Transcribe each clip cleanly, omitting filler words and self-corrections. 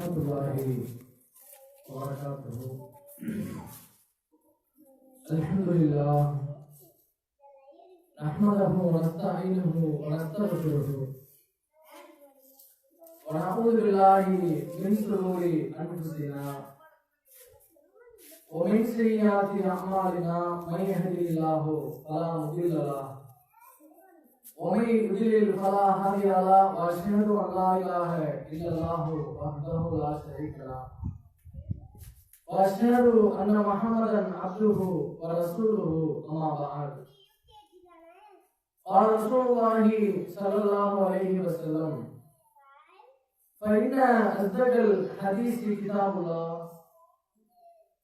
warahmatullahi wabarakatuh. Alhamdulillah, nahmaduhu wa nasta'inuhu wa nastaghfiruhu wa na'udzu billahi min shururi anfusina wa min sayyiati a'malina may yahdihillahu fala mudilla lahu ومن يضلل فلا هادي له واشهد ان لا اله الا الله وحده لا شريك له واشهد ان محمدا عبده ورسوله اما بعد قال رسول الله صلى الله عليه وسلم فان اصدق الحديث كتاب الله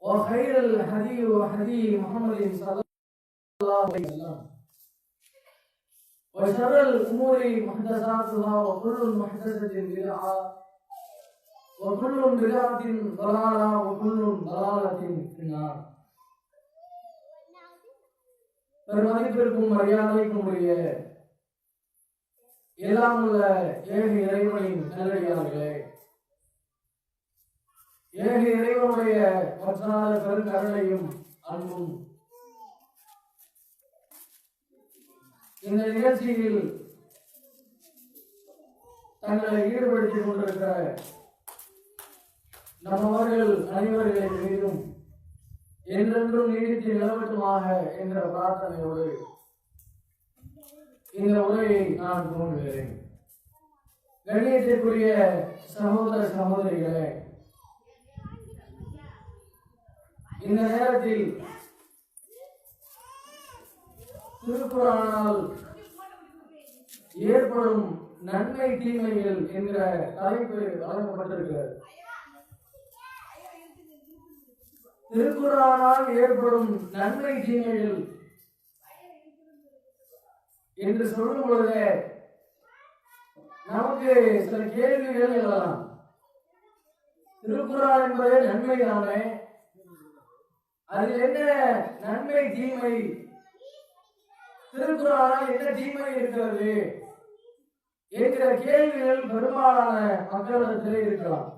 وخير الهدي هدي محمد صلى الله عليه وسلم وشر الأمور محدثاتها وكل محدثة بدعة وكل بدعة ضلالة وكل ضلالة في النار. பெருமதிப்பிற்கும் மரியாதைக்கும் உரிய எல்லாம் உள்ள ஏக இறைவனின் நல்லடியார்களே, ஏக இறைவனுடைய பற்றாத பெருங்கருணையும் அன்பும் இந்த நிகழ்ச்சியில் தங்களை ஈடுபடுத்திக் கொண்டிருக்கிற நம்மவர்கள் அனைவர்களின் மீதும் என்றென்றும் நீடித்து நிலவட்டுமாக என்ற பிரார்த்தனையோடு இந்த உரையை நான் துவங்குகிறேன். கண்ணியத்திற்குரிய சகோதர சகோதரிகளே, இந்த நேரத்தில் திருக்குர்ஆனால் ஏற்படும் நன்மை தீமைகள் என்கிற தலைப்பு வழங்கப்பட்டிருக்கிறது. திருக்குர்ஆனால் ஏற்படும் நன்மை தீமைகள் என்று சொல்லும் பொழுது நமக்கு சில கேள்விகள் எழலாம். திருக்குர்ஆன் என்பது நன்மை தானே, அதில் என்ன நன்மை தீமை, திருக்குர்ஆனால் என்ன தீமை இருக்கிறது என்கிற கேள்விகள் பெரும்பாலான மக்களிடத்திலே இருக்கலாம்.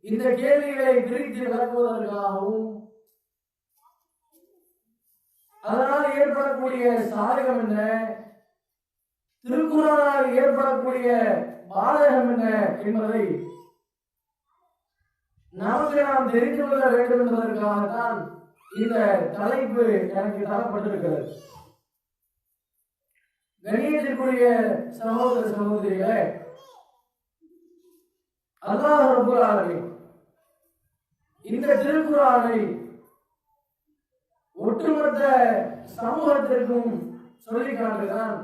இந்த கேள்விகளை பிரித்து விளக்குவதற்காகவும் அதனால் ஏற்படக்கூடிய சாதகம் என்ன, திருக்குர்ஆனால் ஏற்படக்கூடிய பாதகம் என்ன என்பதை நமக்கு நாம் தெரிந்து கொள்ள வேண்டும் என்பதற்காகத்தான் இந்த தலைப்பு எனக்கு தரப்பட்டிருக்கிறது. கண்ணியத்திற்குரிய சகோதர சகோதரிகளே, அல்லாஹ் ரப்பல் ஆலமீன் இந்த திருக்குர்ஆனை ஒட்டுமொத்த சமூகத்திற்கும் சொல்லி காட்டுகிறான்.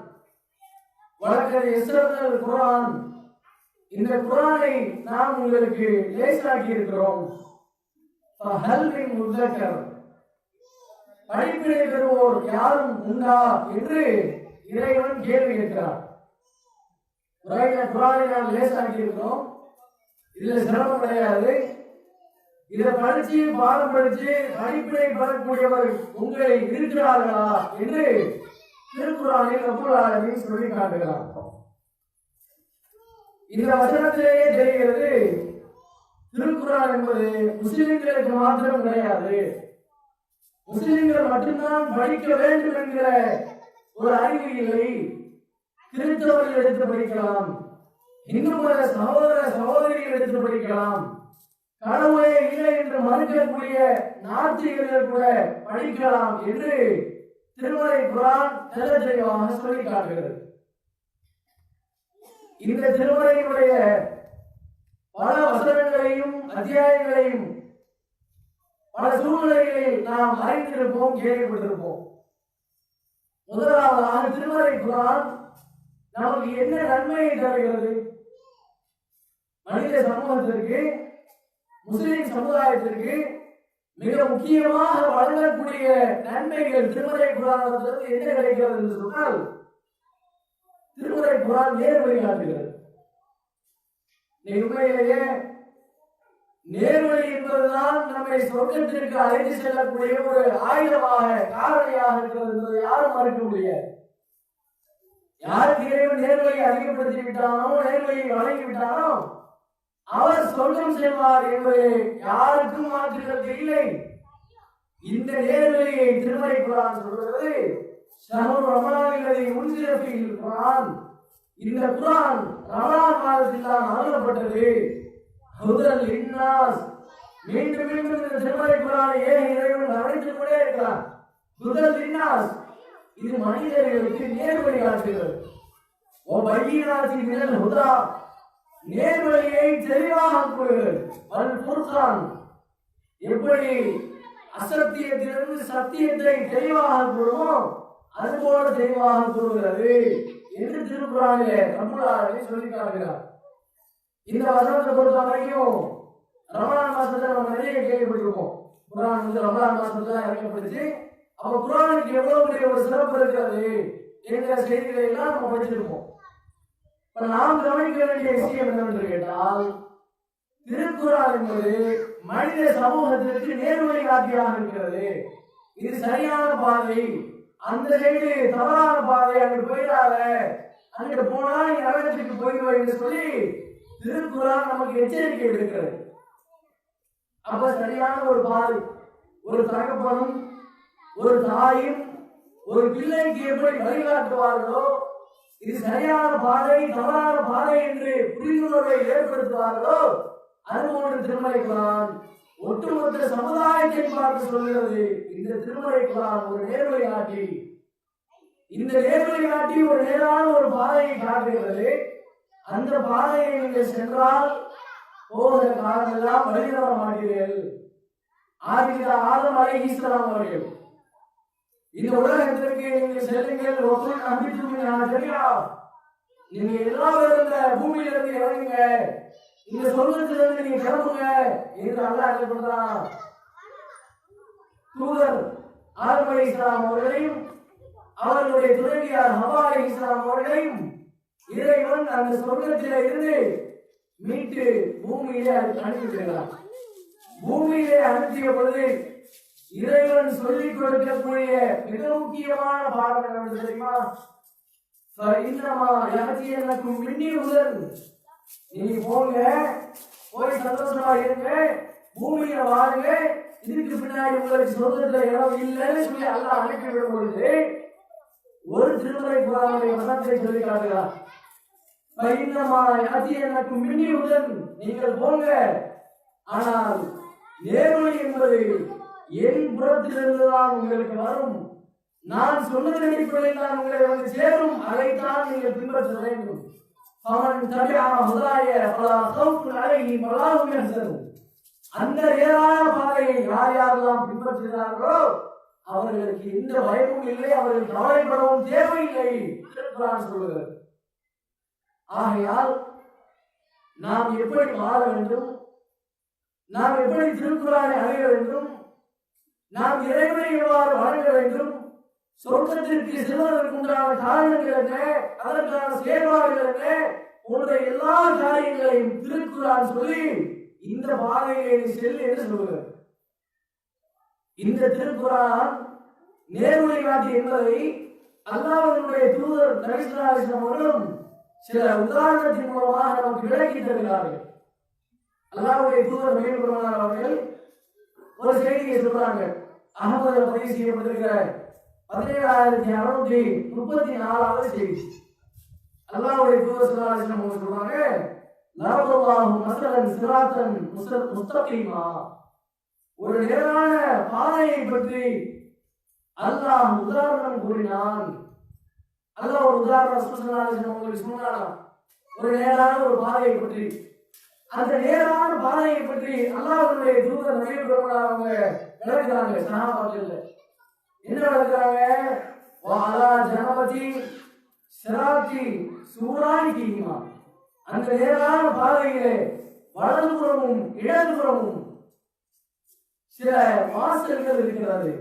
வழக்கதை எஸ்ரல் குர்ஆன், இந்த குர்ஆனை நாம் உங்களுக்கு லேசாக்கி இருக்கிறோம். ஃபஹல் மின் முதக்கர், படிப்பினை பெறுவோர் யாரும் உண்டா என்று இறைவன் கேள்வி கேட்கிறார். குர்ஆனை நாம் லேசாக்கி இருக்கிறோம், இதுல சிரமம் கிடையாது, இதை படிச்சு பாடம் படிச்சு படிப்பினை பெறக்கூடியவர் உங்களை இருக்கிறார்களா என்று திருக்குர்ஆனில் ரப்பல் ஆலமீன் சொல்லி காட்டுகிறார். இந்த வசனத்திலேயே தெரிகிறது, திருக்குர்ஆன் என்பது முஸ்லிம்களுக்கு மாத்திரம் கிடையாது, முஸ்லிம்கள் மட்டும்தான் படிக்க வேண்டும் என்கிற ஒரு அறிவு இல்லை. கிறிஸ்தவர்கள் எடுத்து படிக்கலாம், இந்து மத சகோதர சகோதரிகள் எடுத்து படிக்கலாம், கடவுளே இல்லை என்று மறுக்கக்கூடிய நாத்திகர்கள் கூட படிக்கலாம் என்று திருமறை குர்ஆன் தெளிவாக சொல்லி காட்டுகிறது. இந்த திருமறையினுடைய பல வசனங்களையும் அத்தியாயங்களையும் பல சூழ்நிலைகளில் நாம் அறிந்திருப்போம், கேள்விப்பட்டிருப்போம். முதலாவதாக திருமறை குர்ஆன் நமக்கு என்ன நன்மையை தருகிறது, மனித சமூகத்திற்கு, முஸ்லிம் சமுதாயத்திற்கு மிக முக்கியமாக வழங்கக்கூடிய நன்மைகள் திருமறை குர்ஆனிலிருந்து என்ன கிடைக்கிறது என்று சொன்னால், திருமறை குர்ஆன் நேர்வழி காட்டுகிறது. உண்மையிலேயே நேர்வழி என்பதுதான் நம்மை சொர்க்கத்திற்கு அழைத்து செல்லக்கூடிய ஒரு ஆயுதமாக காரணியாக இருக்கிறது என்பதை யாரும் மறுக்க முடியாது. யாருக்கு இறைவன் நேர்வழி அதிகப்படுத்தி விட்டானோ, நேர்வழியை வழங்கி விட்டானோ, அவர் சொர்க்கம் செல்வார் என்பது யாருக்கும் மாற்று கருத்து இல்லை. இந்த நேர்வழியை திருமறை குர்ஆன் சொல்கிறது. ஷஹ்ரு ரமலானில்லதி உன்சில ஃபீஹில் குர்ஆன். இந்த குர்ஆன் ரமலான் மாதத்தில் தான் அருளப்பட்டது. ஹுதல் லின்னாஸ். மீண்டும் மீண்டும் இந்த திருமறை குர்ஆனை ஏன் இறைவன் கவனித்துக் கொண்டே இருக்கிறார்? ஹுதல் லின்னாஸ், இது மனிதர்களுக்கு நேர்வழி காட்டுகிறது. வபையினாத்தி மினல் ஹுதா, நேர்வழியை தெளிவாக கூறுகிறது. வல் ஃபுர்கான், எப்படி அசத்தியத்திலிருந்து சத்தியத்தை தெளிவாக கூறுமோ அதுபோல தெளிவாக கூறுகிறது என்று திருக்குர்ஆனிலே ரப்பல் ஆலமீன் சொல்லி காட்டுகிறார். இந்த வசனத்தை பொறுத்த வரைக்கும் ரமலான் மாசத்துல நம்ம நிறைய கேள்விப்பட்டிருக்கோம். குர்ஆன் வந்து ரமலான் மாசத்துல இறங்கப்படுச்சு. அப்ப குர்ஆனுக்கு எவ்வளவு பெரிய ஒரு சிறப்பு இருக்கிறது என்கிற செய்திகளை எல்லாம் நம்ம படிச்சிருப்போம். இப்ப நாம் கவனிக்க வேண்டிய விஷயம் என்னவென்று கேட்டால், திருக்குர்ஆன் என்பது மனித சமூகத்திற்கு நேர்வழி காட்டியாக இருக்கிறது. இது சரியான பாதை, அந்த சைடு தவறான பாதை, அங்கு போயிடாத, அங்கிட்டு போனா நீ நரகத்துக்கு போயிடுவ என்று சொல்லி திருக்குர்ஆன் நமக்கு எச்சரிக்கை விடுக்கிறது. அப்ப சரியான ஒரு பாதை, ஒரு தகப்பனும் ஒரு தாயும் ஒரு பிள்ளைக்கு எப்படி வழிகாட்டுவார்களோ, இது சரியான பாதை தவறான பாதை என்று புரிந்துணர்வை ஏற்படுத்துவார்களோ, அதுபோன்று திருமறை குர்ஆன் ஒட்டுமொத்த சமுதாயத்தை பார்த்து சொல்கிறது. இந்த திருமறை குர்ஆன் ஒரு நேர்வழி காட்டி, இந்த நேர்வழி காட்டி ஒரு நேரான ஒரு பாதையை காட்டுகிறது. அந்த பாதையை நீங்கள் சென்றால் போகிற காலமெல்லாம் வழி தர மாட்டீர்கள். ஆதம் அலைஹிஸ்ஸலாம் அவர்கள் இந்த உலகத்திற்கு நீங்கள் செல்லுங்கள், ஒவ்வொரு நம்பிக்கையும் சரியா, நீங்க எல்லாரும் இந்த பூமியிலிருந்து இறங்குங்க, இந்த சொர்க்கத்திலிருந்து நீங்க கிளம்புங்க என்று அல்லாஹ் சொல்றான். தூதர் ஆதம் அலைஹிஸ்ஸலாம் அவர்களையும் அவர்களுடைய துணைவியார் ஹவ்வா அலைஹிஸ்ஸலாம் அவர்களையும் இறைவன் அந்த சொர்க்கத்திலே இருந்து மீட்டு பூமியிலே அனுப்பிவிடுகிறார். பூமியிலே அனுப்பிய பொழுது இறைவன் சொல்லிக் கொடுக்கக்கூடிய மிக முக்கியமான பாடம் என்னவென்று தெரியுமா? எனக்கும் மின்னி உதன், நீங்க போங்க, போய் சந்தோஷமா இருங்க, பூமியில வாழுங்க, இதுக்கு பின்னாடி உங்களுக்கு சொர்க்கத்துல இடம் இல்லைன்னு சொல்லி அல்லாஹ் அனுப்பிவிடும் பொழுது ஒரு திருமறை குர்ஆனுடைய வசனத்தை சொல்லி காட்டுகிறார். எனக்கும் மின்னி உதன், நீங்கள் போங்க, ஆனால் நேர்வழி என்பது என் புறத்திலிருந்துதான் உங்களுக்கு வரும், நான் சொன்னது அடிப்படையில் தான் உங்களை வந்து சேரும், அதைத்தான் நீங்கள் பின்பற்ற வேண்டும். அந்த நேரான பாதையை யார் யாரெல்லாம் பின்பற்றுகிறார்களோ அவர்களுக்கு எந்த பயமும் இல்லை, அவர்கள் கவலைப்படவும் தேவையில்லை சொல்லுகிறது. ஆகையால் நாம் எப்படி வாழ வேண்டும், நாம் எப்படி திருக்குர்ஆனை அறிய வேண்டும், நாம் இறைவனை எவ்வாறு வணங்க வேண்டும், சொர்க்கத்திற்கு செல்வதற்கு உண்டான காரணங்கள் என்ன, அதற்கான செயல்பாடுகள் என்ன, போன்ற எல்லா காரியங்களையும் திருக்குர்ஆன் சொல்லி இந்த பாதையை செல் என்று சொல்லுகிறது. இந்த திருக்குர்ஆன் நேர்வழி காட்டி என்பதை அல்லாஹ்வுடைய தூதர் நபி ஸல்லல்லாஹு அலைஹி வஸல்லம் அவர்களும் சில உதாரணத்தின் மூலமாக நமக்கு விளக்கி தருகிறார்கள். அல்லாஹ்வுடைய தூதர் நபி பெருமானார் அவர்கள் ஒரு செய்தியை சொல்றாங்க. அகமதுல பதிவு செய்யப்பட்டிருக்கிற 17634வது செய்தி. அல்லாஹ்வுடைய தூதர் ஸல்லல்லாஹு அலைஹி வஸல்லம் அவங்க சொல்றாங்க, லரபல்லாஹு மஸலன் சிராத்தன் முஸ்தகீமா, ஒரு நேரான பாதையை பற்றி அல்லாஹ் உதாரணம் கூறினான். அல்லாஹ் ஒரு உதாரணம் ஸல்லல்லாஹு அலைஹி வஸல்லம் உங்களுக்கு சொன்னானா, ஒரு நேரான ஒரு பாதையை பற்றி, அந்த நேரான பாதையை பற்றி அல்லாஹ்வுடைய தூதர் நபி பெருமானார் அவங்க விளக்குறாங்க. சஹாபாக்கள் என்ன விளக்குறாங்க? வஅலா ஜனபதி சிராத்தி சூரானிகிமா, அந்த நேரான பாதையிலே வலதுபுறமும் இடதுபுறமும் சில வாசல்கள் இருக்கிறது.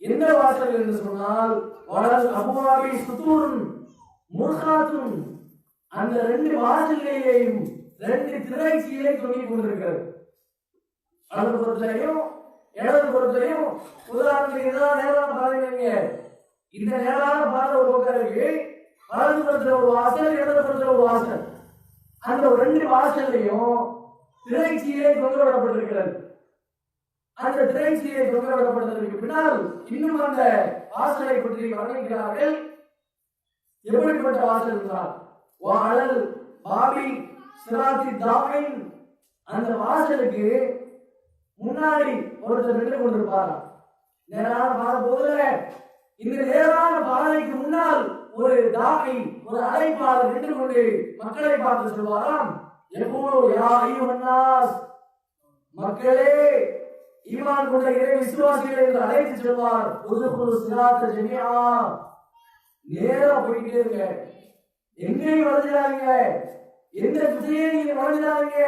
எந்த வாசல் என்று சொன்னால் வலல் அபுவாபி சுதூருன் முர்காத்துன், அந்த ரெண்டு வாசல்களையும் ரெண்டு திரைச்சீலை தொங்கிக் கொண்டிருக்கிறது. வலது புறத்திலையும் இடது புறத்திலையும். உதாரணத்துக்கு இதுதான் நேரான பாதை. இந்த நேரான பாதை ஒரு பக்கம் இருக்கு, வலது புறத்துல ஒரு வாசல், இடது புறத்துல ஒரு வாசல். அந்த ரெண்டு வாசல்லையும் திரைச்சீலை தொங்கவிடப்பட்டிருக்கிறது. அந்த திரைச்சீலை தொங்கவிடப்பட்டதற்கு பின்னால் இன்னும் அந்த வாசலை பற்றி வர்ணிக்கிறார்கள். எப்படிப்பட்ட வாசல் என்றால் வாழல் பாபி சிராத்தி தாமின், அந்த வாசலுக்கு முன்னாடி ஒருத்தர் நின்று கொண்டிருப்பாராம். நேரான பாதை போதுல இந்த நேரான பாதைக்கு முன்னால் ஒரு தாமி, ஒரு அழைப்பாளர் நின்று கொண்டு மக்களை பார்த்து சொல்வாராம், எப்போ யா ஐயுஹன்னாஸ், மக்களே ஈமான் கொண்ட இறை விசுவாசிகளை என்று அழைத்து சொல்வார். உதுகுலு சிராத்த ஜமீஆ, நேரா போயிட்டே இருங்க, எங்கேயும் வளைஞ்சிடாதீங்க, எந்த திசையை நீங்க வளைஞ்சிடாதீங்க,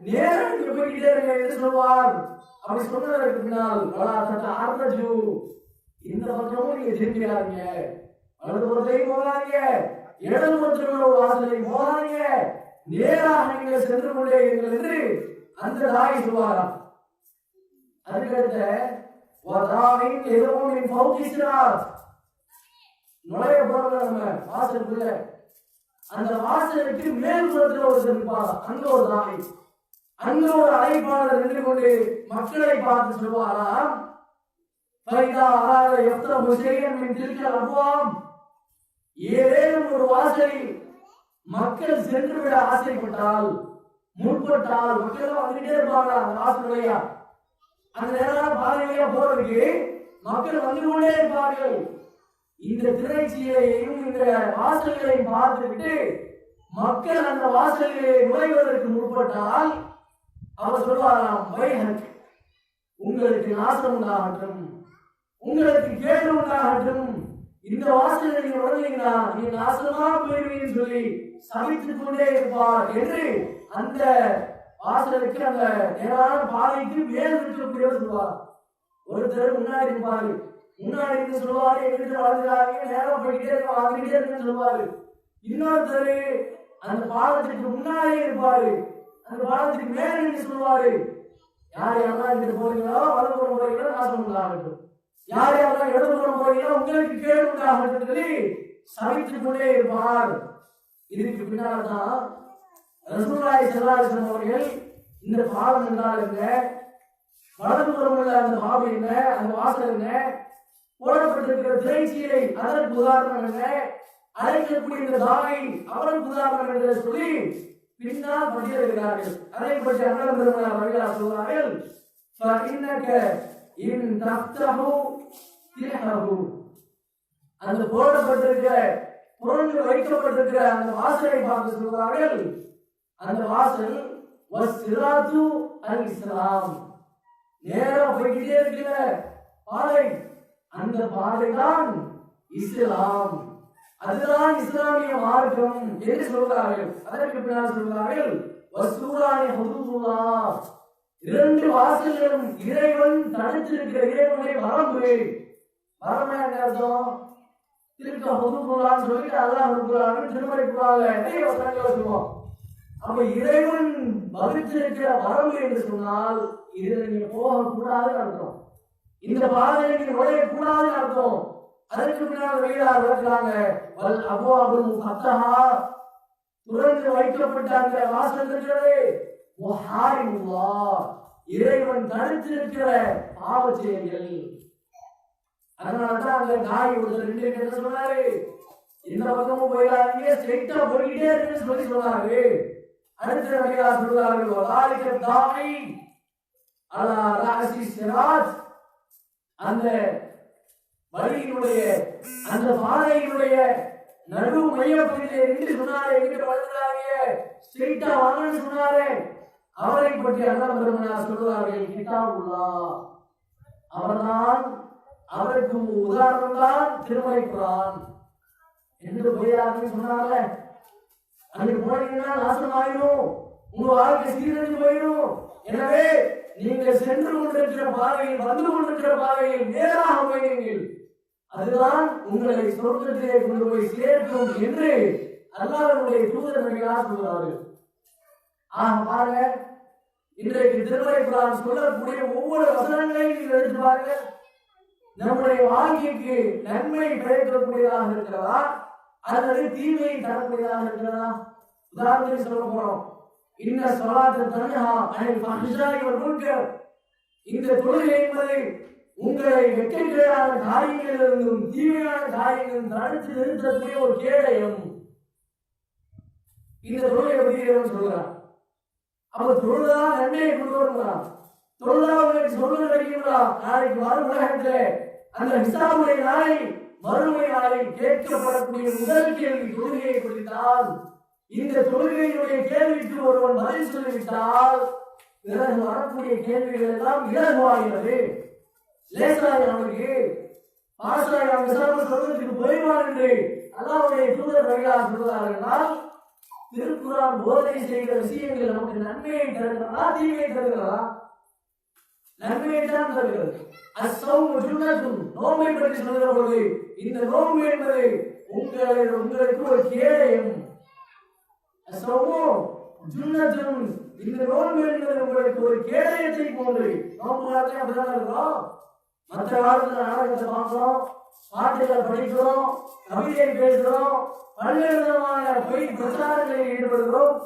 நேரா நீங்க போய்கிட்டே இருங்க என்று சொல்வார். அப்படி சொன்னதற்கு பின்னால் வலா ததஅர்ரஜு, இந்த பக்கமும் நீங்க திரும்பிடாதீங்க, வலது புறத்தையும் போகாதீங்க, இடது புறத்தில் உள்ள வாசலை போகாதீங்க, நேராக நீங்கள் சென்று கொண்டே இருங்கள் என்று அந்த தாய் சொல்வாராம். அதுக்கடுத்த வதாயின் எதுவும் பௌகிஸ்ராத், நுழைய போறோம் நம்ம வாசலுக்குள்ள, அந்த வாசலுக்கு மேல் புறத்தில் ஒருத்தர் இருப்பார், அங்க ஒரு தாய், அங்க ஒரு அழைப்பாளர் நின்று கொண்டு மக்களை பார்த்து சொல்வாராம், ஏதேனும் ஒரு வாசலில் மக்கள் சென்று விட ஆசைப்பட்டால், முற்பட்டால், மக்கள் வந்துகிட்டே இருப்பாங்க அந்த வாசல் வழியா, அந்த நேரான பாதையா போறதுக்கு மக்கள் வந்து கொண்டே இருப்பார்கள். இந்த திரைச்சீலையையும் இந்த வாசல்களையும் பார்த்துவிட்டு மக்கள் அந்த வாசல்களை நுழைவதற்கு முற்பட்டால் அவர் சொல்வாராம், வைஹக், உங்களுக்கு நாசம் உண்டாகட்டும், உங்களுக்கு கேடு உண்டாகட்டும், இந்த வாசலில் நீங்க நுழைந்தீங்கன்னா நீங்க நாசமா போயிருவீங்கன்னு சொல்லி சபித்துக் கொண்டே இருப்பார் என்று அந்த வாசலுக்கு, அந்த நேரான பாதைக்கு மேல் இருக்கக்கூடியவர் சொல்வார். ஒருத்தர் முன்னாடி இருப்பாரு, முன்னாடி இருந்து சொல்லுவாரு, எங்கிட்ட வளர்ந்துடாதீங்க, நேரம் போய்கிட்டே இருக்க, வாழ்ந்துகிட்டே இருக்குன்னு சொல்லுவாரு. இன்னொருத்தர் அந்த பாலத்துக்கு முன்னாலே இருப்பாரு, அந்த பாலத்துக்கு மேல இருந்து சொல்லுவாரு, யார் யாரெல்லாம் இங்கிட்டு போறீங்களோ வலதுபுறம் போறீங்களோ நாசம் உண்டாகட்டும், யார் யாரெல்லாம் இடதுபுறம் போறீங்களோ உங்களுக்கு கேடு உண்டாகட்டும் சொல்லி சமைத்துக் கொண்டே இருப்பார். இதுக்கு பின்னால்தான் ரசூலுல்லாஹி ஸல்லல்லாஹு அலைஹி வஸல்லம் அவர்கள் இந்த பாலம் என்றால் என்ன, வலதுபுறம் உள்ள அந்த பாபு என்ன, அந்த வாசல் என்ன, போடப்பட்டிருக்கிற திரைச்சீலை அதற்கு உதாரணம் என்ன, அழைக்கக்கூடிய இந்த தாய் அவருக்கு உதாரணம் என்று சொல்லி பின்னால் பட்டியலிடுகிறார்கள். அதை பற்றி அண்ணன் பெருமானார் அவர்கள் சொல்வார்கள், அந்த போடப்பட்டிருக்கிற பொருள் வைக்கப்பட்டிருக்கிற அந்த வாசலை பார்த்து சொல்வார்கள், அந்த வாசல் வஸ்ஸிராத்து அல் இஸ்லாம், நேரா போய்கிட்டே இருக்கிற பாதை, அந்த பாதைதான் இஸ்லாம், அதுதான் இஸ்லாமிய மார்க்கம் என்று சொல்கிறார்கள். அதற்கு பின்னால் சொல்கிறார்கள், வஸ்ஸூரானி ஹுதூதுல்லாஹ், இரண்டு வாசல்களும் இறைவன் தடுத்திருக்கிற இறைவனுடைய வரம்பு. வரம்பு என்ன அர்த்தம்? திருக்க ஹுதூதுல்லாஹ் சொல்லிட்டு அல்லாஹ் சொல்றாங்க, திருமறை குர்ஆன்ல நிறைய வசனங்களை சொல்லுவோம். அப்ப இறைவன் வகுத்திருக்கிற வரம்பு என்று சொன்னால் இதுல நீங்க போக கூடாதுன்னு அர்த்தம், இந்த பாதையை நீங்க நுழைய கூடாதுன்னு அர்த்தம். அதற்கு பின்னால் வெளியார் விளக்குறாங்க, வல் அபுவாபுல் முஃபத்தஹா, துறந்து வைக்கப்பட்ட அந்த வாசல் இருக்கிறது, வஹாரிமுல்லாஹ், இறைவன் தடுத்திருக்கிற பாவ செயல்கள். அதனாலதான் அந்த நாய் ஒருத்தர் ரெண்டு என்ன சொன்னாரு, இந்த பக்கமும் போயிடாதீங்க, ஸ்ட்ரெயிட்டா போய்கிட்டே இருக்குன்னு சொல்லி சொன்னாரு. அடுத்த வெளியார் சொல்றார்கள், வலாலிக தாய் அலா ராசி சிராத், அந்த வழியினுடைய அந்த பாதையினுடைய நடு மையப்பகுதியை நின்று சொன்னாரே, எங்கிட்ட வளர்ந்தாங்க ஸ்ட்ரெயிட்டா வாங்கன்னு சொன்னாரே, அவரை பற்றி அல்லாஹ் பெருமானார் சொல்றார்கள், கிதாபுல்லாஹ், அவர்தான், அவருக்கு உதாரணம் தான் திருமறை குர்ஆன் என்று போயாருன்னு சொன்னார்ல. அன்னைக்கு போனீங்கன்னா நாசமாயிடும், உங்க வாழ்க்கை சீரழிந்து போயிடும். எனவே நீங்கள் சென்று கொண்டிருக்கிற பாதையில், வந்து கொண்டிருக்கிற பாதையில் நேராக போயிருங்கள், அதுதான் உங்களை சொர்க்கத்திலே கொண்டு போய் சேர்க்கும் என்று அல்லாஹ்வுடைய தூதர் நபிகளார் சொல்கிறார்கள். பாருங்க, இன்றைக்கு திருமறை குர்ஆன் சொல்லக்கூடிய ஒவ்வொரு வசனங்களையும் நீங்கள் எடுத்து பாருங்க, நம்முடைய வாழ்க்கைக்கு நன்மை கிடைக்கக்கூடியதாக இருக்கிறதா அல்லது தீமையை தரக்கூடியதாக இருக்கிறதா? உதாரணத்துக்கு சொல்ல போறோம், இன்ன ஸலாத்த தன்ஹா அனில் ஃபஹ்ஷாஇ வல் முன்கர். இந்த தொழுகை என்பது உங்களை வெட்கக்கேடான காரியங்களிலிருந்தும் தீமையான காரியங்களிலிருந்து தடுத்து நிறுத்தக்கூடிய ஒரு கேடயம். இந்த தொழுகை பற்றி சொல்றான். அப்ப தொழுதா நன்மையை கொண்டு வருகிறான். தொழுதா உங்களுக்கு சொல்ல கிடைக்குங்களா? நாளைக்கு வரும் உலகத்திலே அந்த ஹிசாபுடைய நாளை மறுமை நாளில் கேட்கப்படக்கூடிய முதல் கேள்வி தொழுகையை குறித்தான். இந்த தொழுகையினுடைய கேள்விக்கு ஒருவன் பதில் சொல்லிவிட்டால் பிறகு வரக்கூடிய கேள்விகள் எல்லாம் இலகுவாகிறது. லேசாக அவனுக்கு பாசாக அவன் சொல்வதற்கு போய்வான் என்று அல்லாஹ்வுடைய தூதர் வழியாக சொல்கிறார்கள். திருக்குர்ஆன் போதனை செய்கிற விஷயங்கள் நமக்கு நன்மையை தருகிறதா தீமையை தருகிறதா? நன்மையை தான் தருகிறது. அஸ்ஸௌமு ஜுன்னத்துன், நோன்பை பற்றி சொல்கிற பொழுது இந்த நோன்பு என்பது உங்களுக்கு ஒரு கேடயம். அஸ்ஸௌமு ஜுன்னத்துன், இந்த நோன்பு என்பது உங்களுக்கு ஒரு கேடயத்தை போன்று. நோன்பு காலத்தில் அப்படிதான் இருக்கிறோம். மற்ற காலத்தில் நாடகத்தை பார்க்கிறோம், பாட்டுகளை படிக்கிறோம், கவிதை பேசுகிறோம், பல்வேறு விதமான பொய் பிரச்சாரங்களில் ஈடுபடுகிறோம்.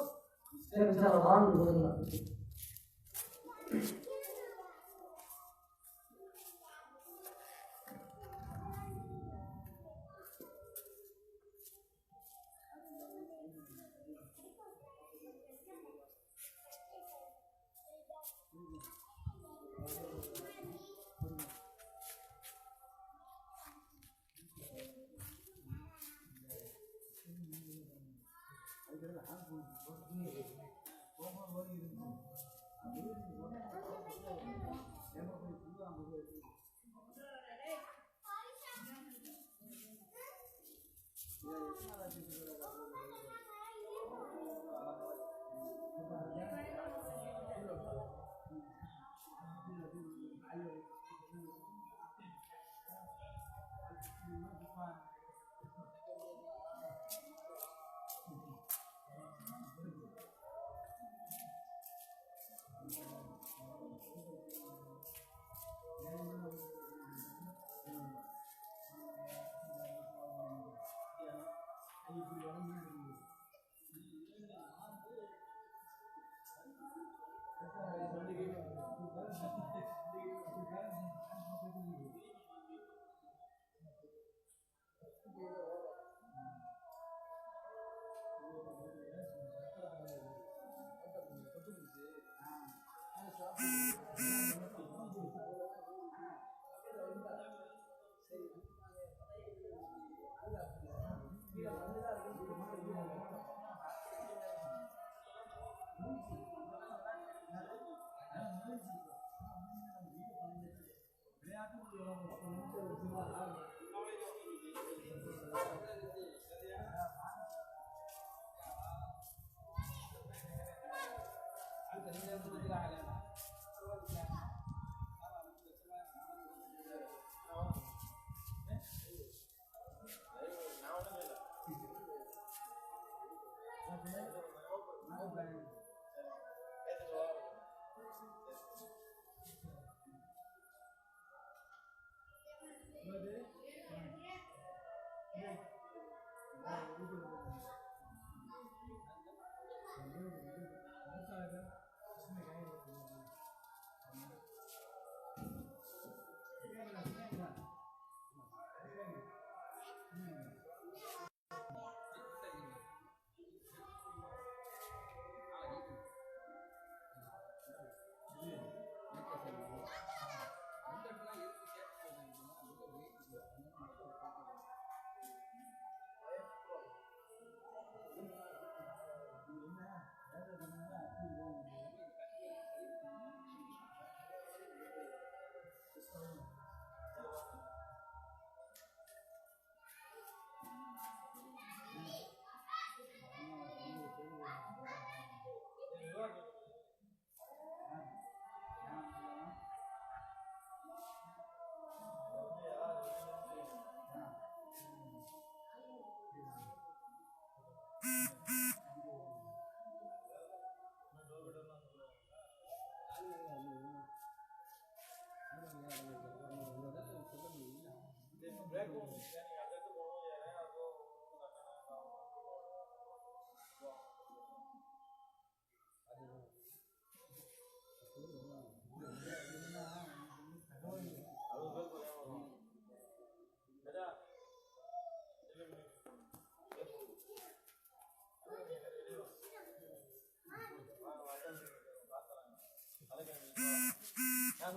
ஆக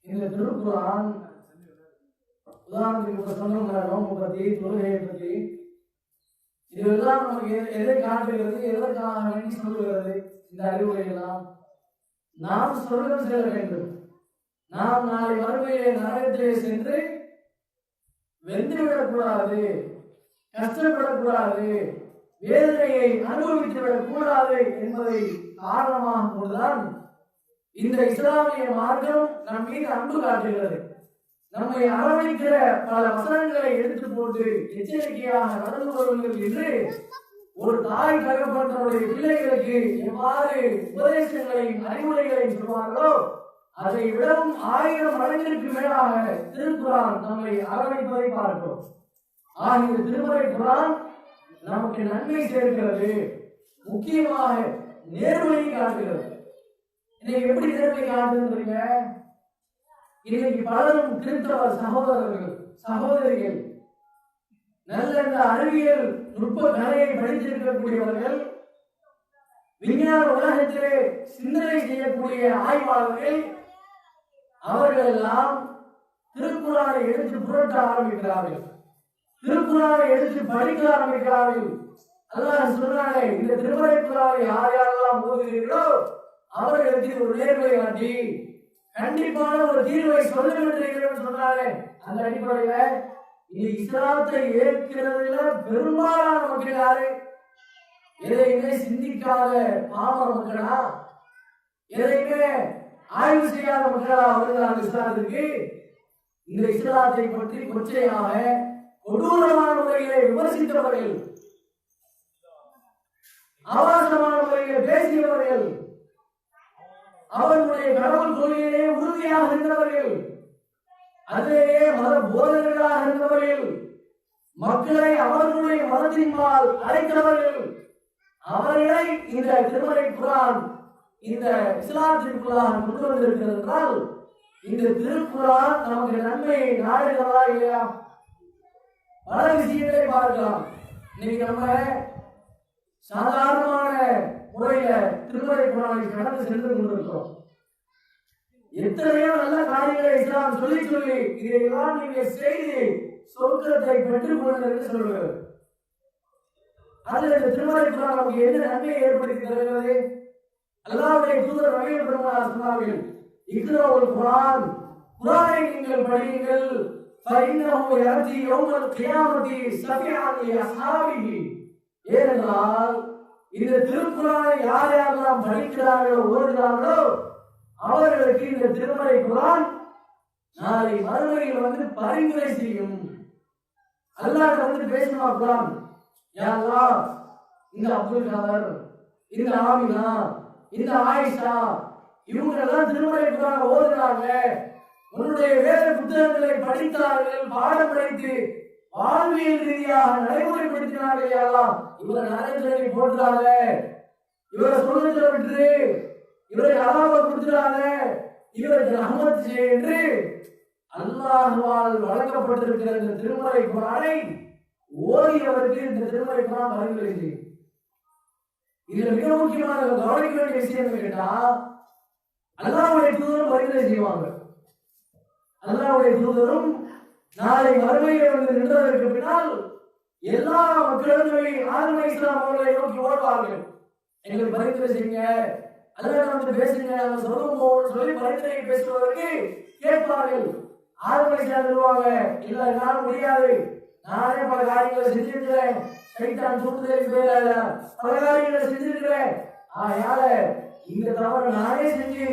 இந்த திருக்குறான் உதாரணத்துக்கு இப்ப சொன்ன நோம்பு பத்தி, தொழுகையை பத்தி, இதெல்லாம் நமக்கு எதை காட்டுகிறது, எதற்காக வேண்டி சொல்லுகிறது? இந்த அறிவுரையெல்லாம் நாம் சொர்க்கம் செல்ல வேண்டும். நாம் நாளை மறுமையிலே நரகத்திலே சென்று வெந்துவிடக்கூடாது, கஷ்டப்படக்கூடாது, வேதனையை அனுபவித்து விடக்கூடாது என்பதை காரணமாக கொண்டுதான் இந்த இஸ்லாமிய மார்க்கம் நம் மீது அன்பு காட்டுகிறது. நம்மை அரவணைக்கிற பல வசனங்களை எடுத்து போட்டு எச்சரிக்கையாக நடந்து கொள்ளுங்கள் என்று ஒரு தாய் தகப்பன் தன்னுடைய பிள்ளைகளுக்கு எவ்வாறு உபதேசங்களையும் அறிவுரைகளையும் சொல்வார்களோ அதை விடவும் 1000 மடங்கிற்கு மேலாக திருக்குரான் நம்மை அரவணைப்பதை பார்க்கிறோம். ஆகிய திருமறை குரான் நமக்கு நன்மை சேர்க்கிறது, முக்கியமாக நேர்மையை காட்டுகிறது. இன்னைக்கு எப்படி நேர்மை காட்டுறீங்க? இன்னைக்கு பலரும் கிறிஸ்தவ சகோதரர்கள் சகோதரிகள் நல்ல அறிவியல் நுட்ப கலையை படித்திருக்கக்கூடியவர்கள், விஞ்ஞான உலகத்திலே சிந்தனை செய்யக்கூடிய ஆய்வாளர்கள், அவர்கள் எல்லாம் திருக்குறானை எடுத்து புரட்ட ஆரம்பிக்கிறார்கள், திருக்குறானை எடுத்து படிக்க ஆரம்பிக்கிறார்கள். அல்லாஹ் சொன்னானே, இந்த திருமறை குரானை யார் யாரெல்லாம் ஓதுகிறீர்களோ அவர்களுக்கு ஒரு நேர்வை காட்டி கண்டிப்பான ஒரு தீர்வை சொல்லுகிறேன் சொன்னாலே. அந்த அடிப்படையில இந்த இஸ்லாத்தை ஏற்கிறதுல பெரும்பாலான மக்கள் யாரு? எதையுமே சிந்திக்காத பாமர மக்களா, எதையுமே ஆய்வு செய்யாத மக்களா அவர்கள் அந்த இஸ்லாத்திற்கு இந்த இஸ்லாத்தை பற்றி கொச்சையாக கொடூரமான முறையிலே விமர்சித்தவர்கள், ஆபாசமான முறையிலே பேசியவர்கள், அவர்களுடைய கடவுள் கொள்கையிலே உறுதியாக இருந்தவர்கள், அதிலேயே மத போதகர்களாக இருந்தவர்கள், மக்களை அவர்களுடைய மதத்தின்பால் அழைத்தவர்கள், அவர்களை இந்த திருமறை குரான் இந்த இஸ்லாத்திற்குள்ளாக கொண்டு வந்திருக்கிறது என்றால் இந்த திருக்குரான் நமக்கு நன்மையை நாடுகிறதா இல்லையா? பல விஷயங்களை பார்க்கலாம். இன்னைக்கு நம்ம சாதாரணமான முறையில திருமறை குரானை கடந்து சென்று கொண்டிருக்கிறோம். எத்தனையோ நல்ல காரியங்களை இஸ்லாம் சொல்லி சொல்லி இதையெல்லாம் நீங்க செய்து சொர்க்கத்தை பெற்றுக் கொள்ளுங்கள் என்று சொல்கிறது. அதில் இந்த திருமறை குரான் நமக்கு என்ன நன்மையை ஏற்படுத்தி தருகிறது? அல்லாஹ்வுடைய தூதர் நபிகள் பெருமானார் சொன்னார்கள், இக்ராஉல் குரான், குரானை நீங்கள் படியுங்கள், ஃபஇன்னஹு யஅதி யௌமல் கியாமத்தி ஷஃபிஅன் லி அஸ்ஹாபிஹி. ஏனென்றால் இந்த திருக்குறானை யார் யாரெல்லாம் படிக்கிறார்களோ ஓதுகிறார்களோ அவர்களுக்கு இந்த திருமறை குரான் நாளை மறுமையில் வந்து பரிந்துரை செய்யும். அல்லாஹ் வந்து பேசுமா குரான், யா அல்லாஹ், இந்த அப்துல் கதர், இந்த ஆமினா, இந்த ஆயிஷா, இவங்க எல்லாம் திருமறை குரானை ஓதுகிறாங்க, உன்னுடைய வேத புத்தகங்களை படித்தார்கள், பாடம் படித்து வாழ்வியல் ரீதியாக நடைமுறைப்படுத்தினார்கள். எல்லாம் இவரை நரகத்திலே போட்டுறாங்க, இவரை சொர்க்கத்தில் விட்டு இவரை அலாப கொடுத்துறாங்க, இவருக்கு ரஹ்மத் செய்ய என்று அல்லாஹ்வால் வழங்கப்பட்டிருக்கிற இந்த திருமறை குரானை ஓதியவருக்கு இந்த திருமறை குரான் பரிந்துரை செய்யும். இதுல மிக முக்கியமான கவனிக்க வேண்டிய விஷயம் கேட்டா, அல்லாஹ்வுடைய தூதரும் பரிந்துரை செய்வாங்க. அல்லாஹ்வுடைய தூதரும் நாளை மறுமையிலே வந்து நின்றதற்கு பின்னால் எல்லா மக்களும் ஆதம் அலைஹிஸ்ஸலாம் அவர்களை நோக்கி ஓடுவார்கள், எங்களுக்கு பரிந்துரை செய்யுங்க, அல்லாஹ் வந்து பேசுங்க, நாங்கள் சொல்லுவோம் சொல்லி பரிந்துரை பேசுவதற்கு கேட்பார்கள். ஆதம் அலைஹிஸ்ஸலாம் சொல்லுவாங்க, இல்ல என்னால முடியாது, நானே பல காரியங்களை செஞ்சிருக்கிறேன், சைத்தான் தூண்டுதலுக்கு பேரால பல காரியங்களை செஞ்சிருக்கிறேன், யார இந்த தவறு நானே செஞ்சு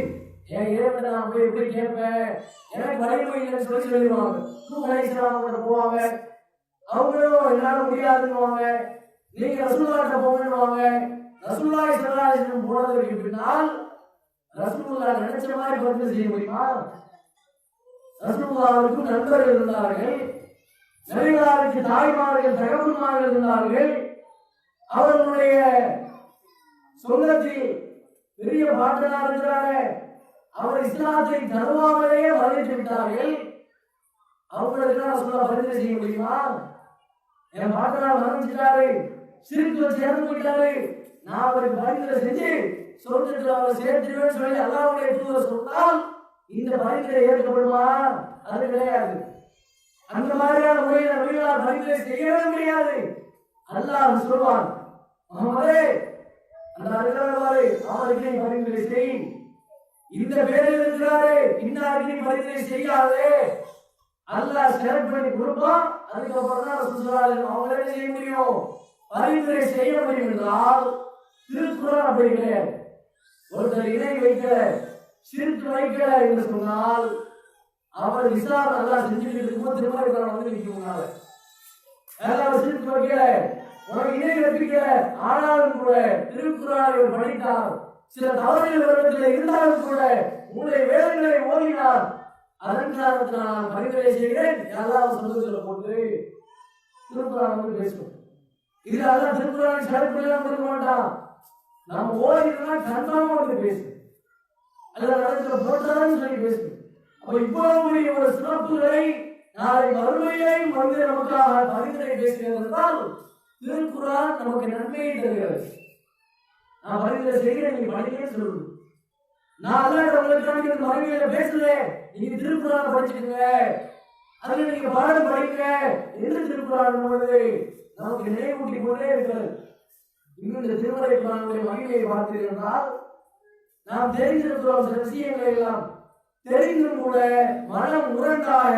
என் இறைவனை நான் போய் எப்படி கேட்பேன், எனக்கு வலிமை இல்லைன்னு சொல்லி சொல்லிடுவாங்க. நூஹ் அலைஹிஸ்ஸலாம் கிட்ட போவாங்க, அவங்களும் என்னால முடியாதுன்னுவாங்க, நீங்க ரசூலுல்லாஹ்ட்ட போங்கன்னுவாங்க. ரசூலுல்லாஹி ஸல்லல்லாஹு அலைஹி வஸல்லம் போனதற்கு பின்னால் ரசூலுல்லாஹ் நினைச்ச மாதிரி பரிந்துரை செய்ய முடியுமா? ரசூலுல்லாஹ்வுக்கு நண்பர்கள் இருந்தார்கள், நபிகளாருக்கு தாய்மார்கள் தகவல்மார்கள் இருந்தார்கள், அவர்களுடைய சொந்தத்தில் பெரிய பாட்டனார் இருக்கிறாரு, அவர் இஸ்லாத்தை தருவாமலேயே மறைத்து விட்டார்கள். அவங்களுக்கு சொல்ல பரிந்துரை செய்ய முடியுமா? என் பாட்டனார் மறைஞ்சிட்டாரு, சிறுக்கு சேர்ந்து போயிட்டாரு, நான் அவருக்கு பரிந்துரை செஞ்சு சொர்க்கத்தில் அவரை சேர்த்துருவேன்னு சொல்லி அல்லாஹ்வுடைய தூதர் சொன்னால் இந்த பரிந்துரை ஏற்கப்படுமா? அது கிடையாது. அந்த மாதிரியான முறையில் நபிகளார் பரிந்துரை செய்யவே முடியாது. அல்லாஹ் சொல்வான், முஹம்மதே அந்த அறிஞர்களே அவருக்கு நீ பரிந்துரை செய், இந்த பேரில் இருக்கிறாரே இன்னாருக்கு நீ பரிந்துரை செய்யாதே. அல்லாஹ் செலக்ட் பண்ணி கொடுப்பான். அதுக்கப்புறம் தான் ரசூலுல்லாஹி அவங்களே செய்ய முடியும், பரிந்துரை செய்ய முடியும். என்றால் திருக்குர்ஆன் அப்படி கிடையாது. ஒருத்தர் இணை வைக்கல, சிறுக்கு வைக்கல என்று சொன்னால் அவர் இஸ்லாம் அல்லாஹ் செஞ்சுட்டு இருக்கும்போது திருமணம் வந்து நிற்கும்னால அவர் சிறுக்கு வைக்கல, உனக்கு இணை வைக்கல, ஆனாலும் கூட திருக்குர்ஆனை படித்தார், சில தவறுகள் வருவதில் இருந்தாலும் கூட உங்களுடைய வேலைகளை ஓதினார், அதன் காரணத்தில் நான் பரிந்துரை செய்கிறேன் அல்லாஹ் சொல்லுதல போட்டு திருக்குர்ஆன் வந்து பேசும். இதுல அல்லாஹ் திருக்குர்ஆனை சரக்குலாம் கொடுக்க மாட்டான். நம்ம ஓதினா கன்ஃபார்மா வந்து பேசு, அல்ல நடக்கிற போட்டான்னு சொல்லி பேசு. அப்ப இவ்வளவு ஒரு சிறப்புகளை நாளை மறுமையை வந்து நமக்காக பரிந்துரை பேசுகிறது என்றால் திருக்குர்ஆன் நமக்கு நன்மையை தருகிறது. நான் பரிந்துரை செய்கிறேன், நீங்க படிக்கவே சொல்லுங்க. நான் அல்லாஹ் உங்களுக்காக மறுமையில பேசுறேன், நீங்க திருக்குர்ஆனை படிச்சுக்கங்க, அதுல நீங்க பாடம் படிங்க என்று திருக்குர்ஆன் நமக்கு நினைவூட்டி கொண்டே இருக்கிறது. இன்னும் இந்த திருமறை குர்ஆனுடைய மகிமையை பார்த்தீர்கள், நாம் தெரிந்திருக்கிறோம் சில விஷயங்களை எல்லாம், தெரிந்தும் கூட மனம் முரண்டாக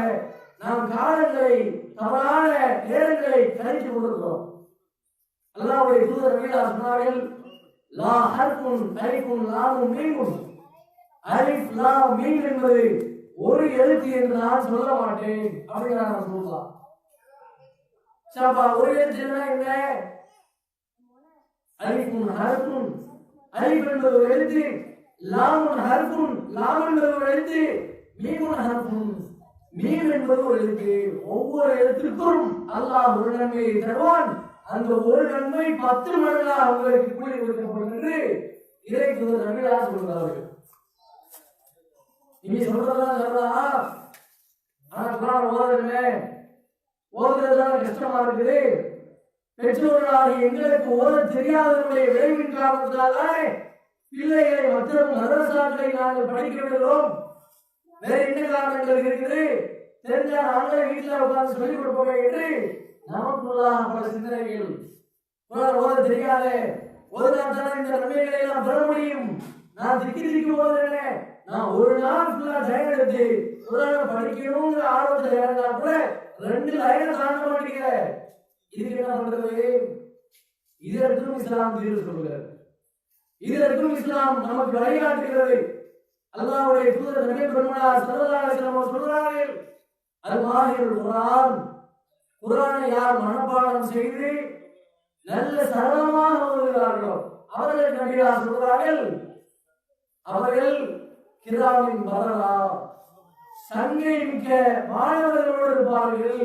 நாம் காலங்களை தவறான நேரங்களை கழித்து கொண்டிருக்கிறோம். அல்லாஹ்வுடைய தூதர் நபிகளார் சொன்னார்கள், லா ஹர்ஃபுன் அலிஃபுன் லாமுன் மீமுன், அலிஃப் லாம் மீம் என்பது ஒரு எழுத்து என்று நான் சொல்ல மாட்டேன் அப்படிங்கிறார் ரசூலுல்லாஹ். சபா ஒரு எழுத்து என்ன? அலிஃபுன் ஹர்ஃபுன், அலிஃப் என்பது ஒரு எழுத்து, லாமுன் ஹர்ஃபுன், லாம் என்பது ஒரு எழுத்து, மீமுன் ஹர்ஃபுன், மீம் என்பது ஒரு எழுத்து. ஒவ்வொரு எழுத்துக்கும் அல்லாஹ் ஒரு நன்மையை தருவான். அந்த ஒரு நன்மை 10 மடங்காக உங்களுக்கு கூலி கொடுக்கப்படும் என்று இறை தூதர் நபிகளார் சொல்கிறார்கள். நீங்க சொல்றதெல்லாம் சொல்றா, ஆனா குர்ஆன் ஓதுறதுதான் கஷ்டமா இருக்குது. பெற்றோர்களாக எங்களுக்கு ஓத தெரியாதவர்களுடைய விளைவின் காரணத்தினால பிள்ளைகளை மற்ற மதரசாக்களை நாங்கள் படிக்க விடுகிறோம். வேற என்ன காரணங்கள் இருக்குது? தெரிஞ்சா நாங்களே வீட்டில் உட்கார்ந்து சொல்லிக் கொடுப்போம் என்று நமக்குள்ளாக பல சிந்தனைகள். ஓத தெரியாத ஒரு நாள் தானே இந்த நன்மைகளை எல்லாம் பெற முடியும். நான் திக்கி ஓதுறேன், நான் ஒரு நாள் ஃபுல்லா டைம் எடுத்து ஒரு நாள் படிக்கணுங்கிற ஆர்வத்தில் இறங்கினா கூட 2 லைனை தாண்ட மாட்டேங்கிற. இதுக்கு என்ன பண்றது? இதற்கும் இஸ்லாம் தீர்வு சொல்கிறது, இதற்கும் இஸ்லாம் நமக்கு வழிகாட்டுகிறது. அல்லாஹ்வுடைய தூதர் நபி பெருமானார் ஸல்லல்லாஹு அலைஹி வஸல்லம் சொல்றார்கள், அல்-மாஹிருல் குர்ஆன், குர்ஆனை யார் மனப்பாடம் செய்து நல்ல சரளமாக ஓதுகிறார்களோ அவர்களுக்கு நபிகளார் சொல்கிறார்கள், அவர்கள் கிராமின் பரலா, சங்கை மிக்க மாணவர்களோடு இருப்பார்கள்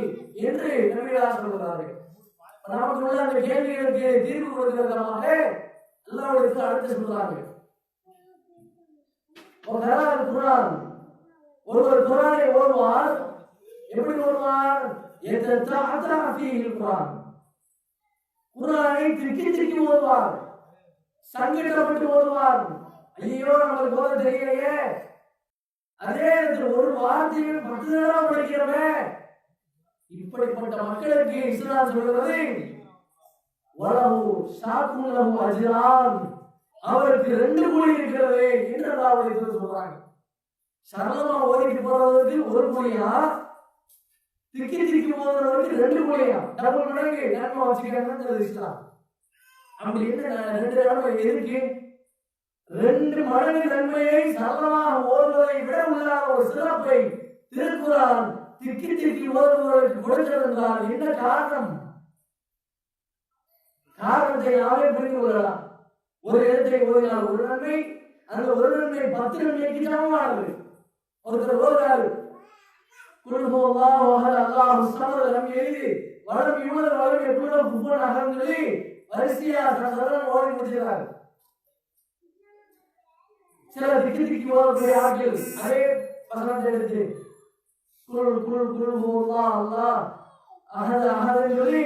என்று நபிகளார் சொல்கிறார்கள். நமக்கு உள்ள அந்த கேள்விகளுக்கு தீர்வு கொடுக்கிறதாக அல்லாஹ்வுக்கு அடுத்து சொல்றார்கள். ஒருவர் குர்ஆனை ஓதுவார், எப்படி ஓதுவார்? குர்ஆனை திக்கி ஓதுவார், சங்கடப்பட்டு ஓதுவார். ஐயோ நமக்கு ஓத தெரியலையே, அதே நேரத்தில் ஒரு வார்த்தையை 10 தடவை படிக்கிறவன். இப்படிப்பட்ட மக்களுக்கு இஸ்லாம் சொல்கிறது, வலஹு ஷாக்குன் லஹு அஜ்ரான், அவருக்கு 2 கூலி இருக்கிறது என்று அல்லாஹ்வுடைய தூதர் சொல்றாங்க. சரளமா ஓதிட்டு போறதுக்கு 1 கூலியா, திக்கி போறதுக்கு 2 கூலியா, டபுள் மடங்கு நன்மை வச்சுக்கிறாங்கன்றது இஸ்லாம். அப்படி என்ன 2 நன்மை இருக்கு? 2 மடங்கு நன்மையை சரளமாக ஓதுவதை விட உள்ள ஒரு சிறப்பை திருக்குர்ஆன் திக்கி ஓதுவதற்கு கொடுத்திருந்தால் என்ன காரணம்? காரணத்தை நாமே புரிந்து கொள்ளலாம். ஒரு எழுத்தை ஓதினால் 1 நன்மை, அந்த 1 நன்மை 10 நன்மைக்கு சமமானது. ஒருத்தர் ஓதுறாரு, குல் ஹுவல்லாஹு அஹத் அல்லாஹு ஸமத் லம் யலித் வலம் யூலத் வலம் யகுல் லஹு குஃபுவன் அஹத் சொல்லி வரிசையா சரளமா ஓதி முடிச்சாரு. சில திக்கு திக்கி போகக்கூடிய ஆட்கள் அதே வசனத்தை எடுத்து குள் குள் குள் அல்லா அகது அகதுன்னு சொல்லி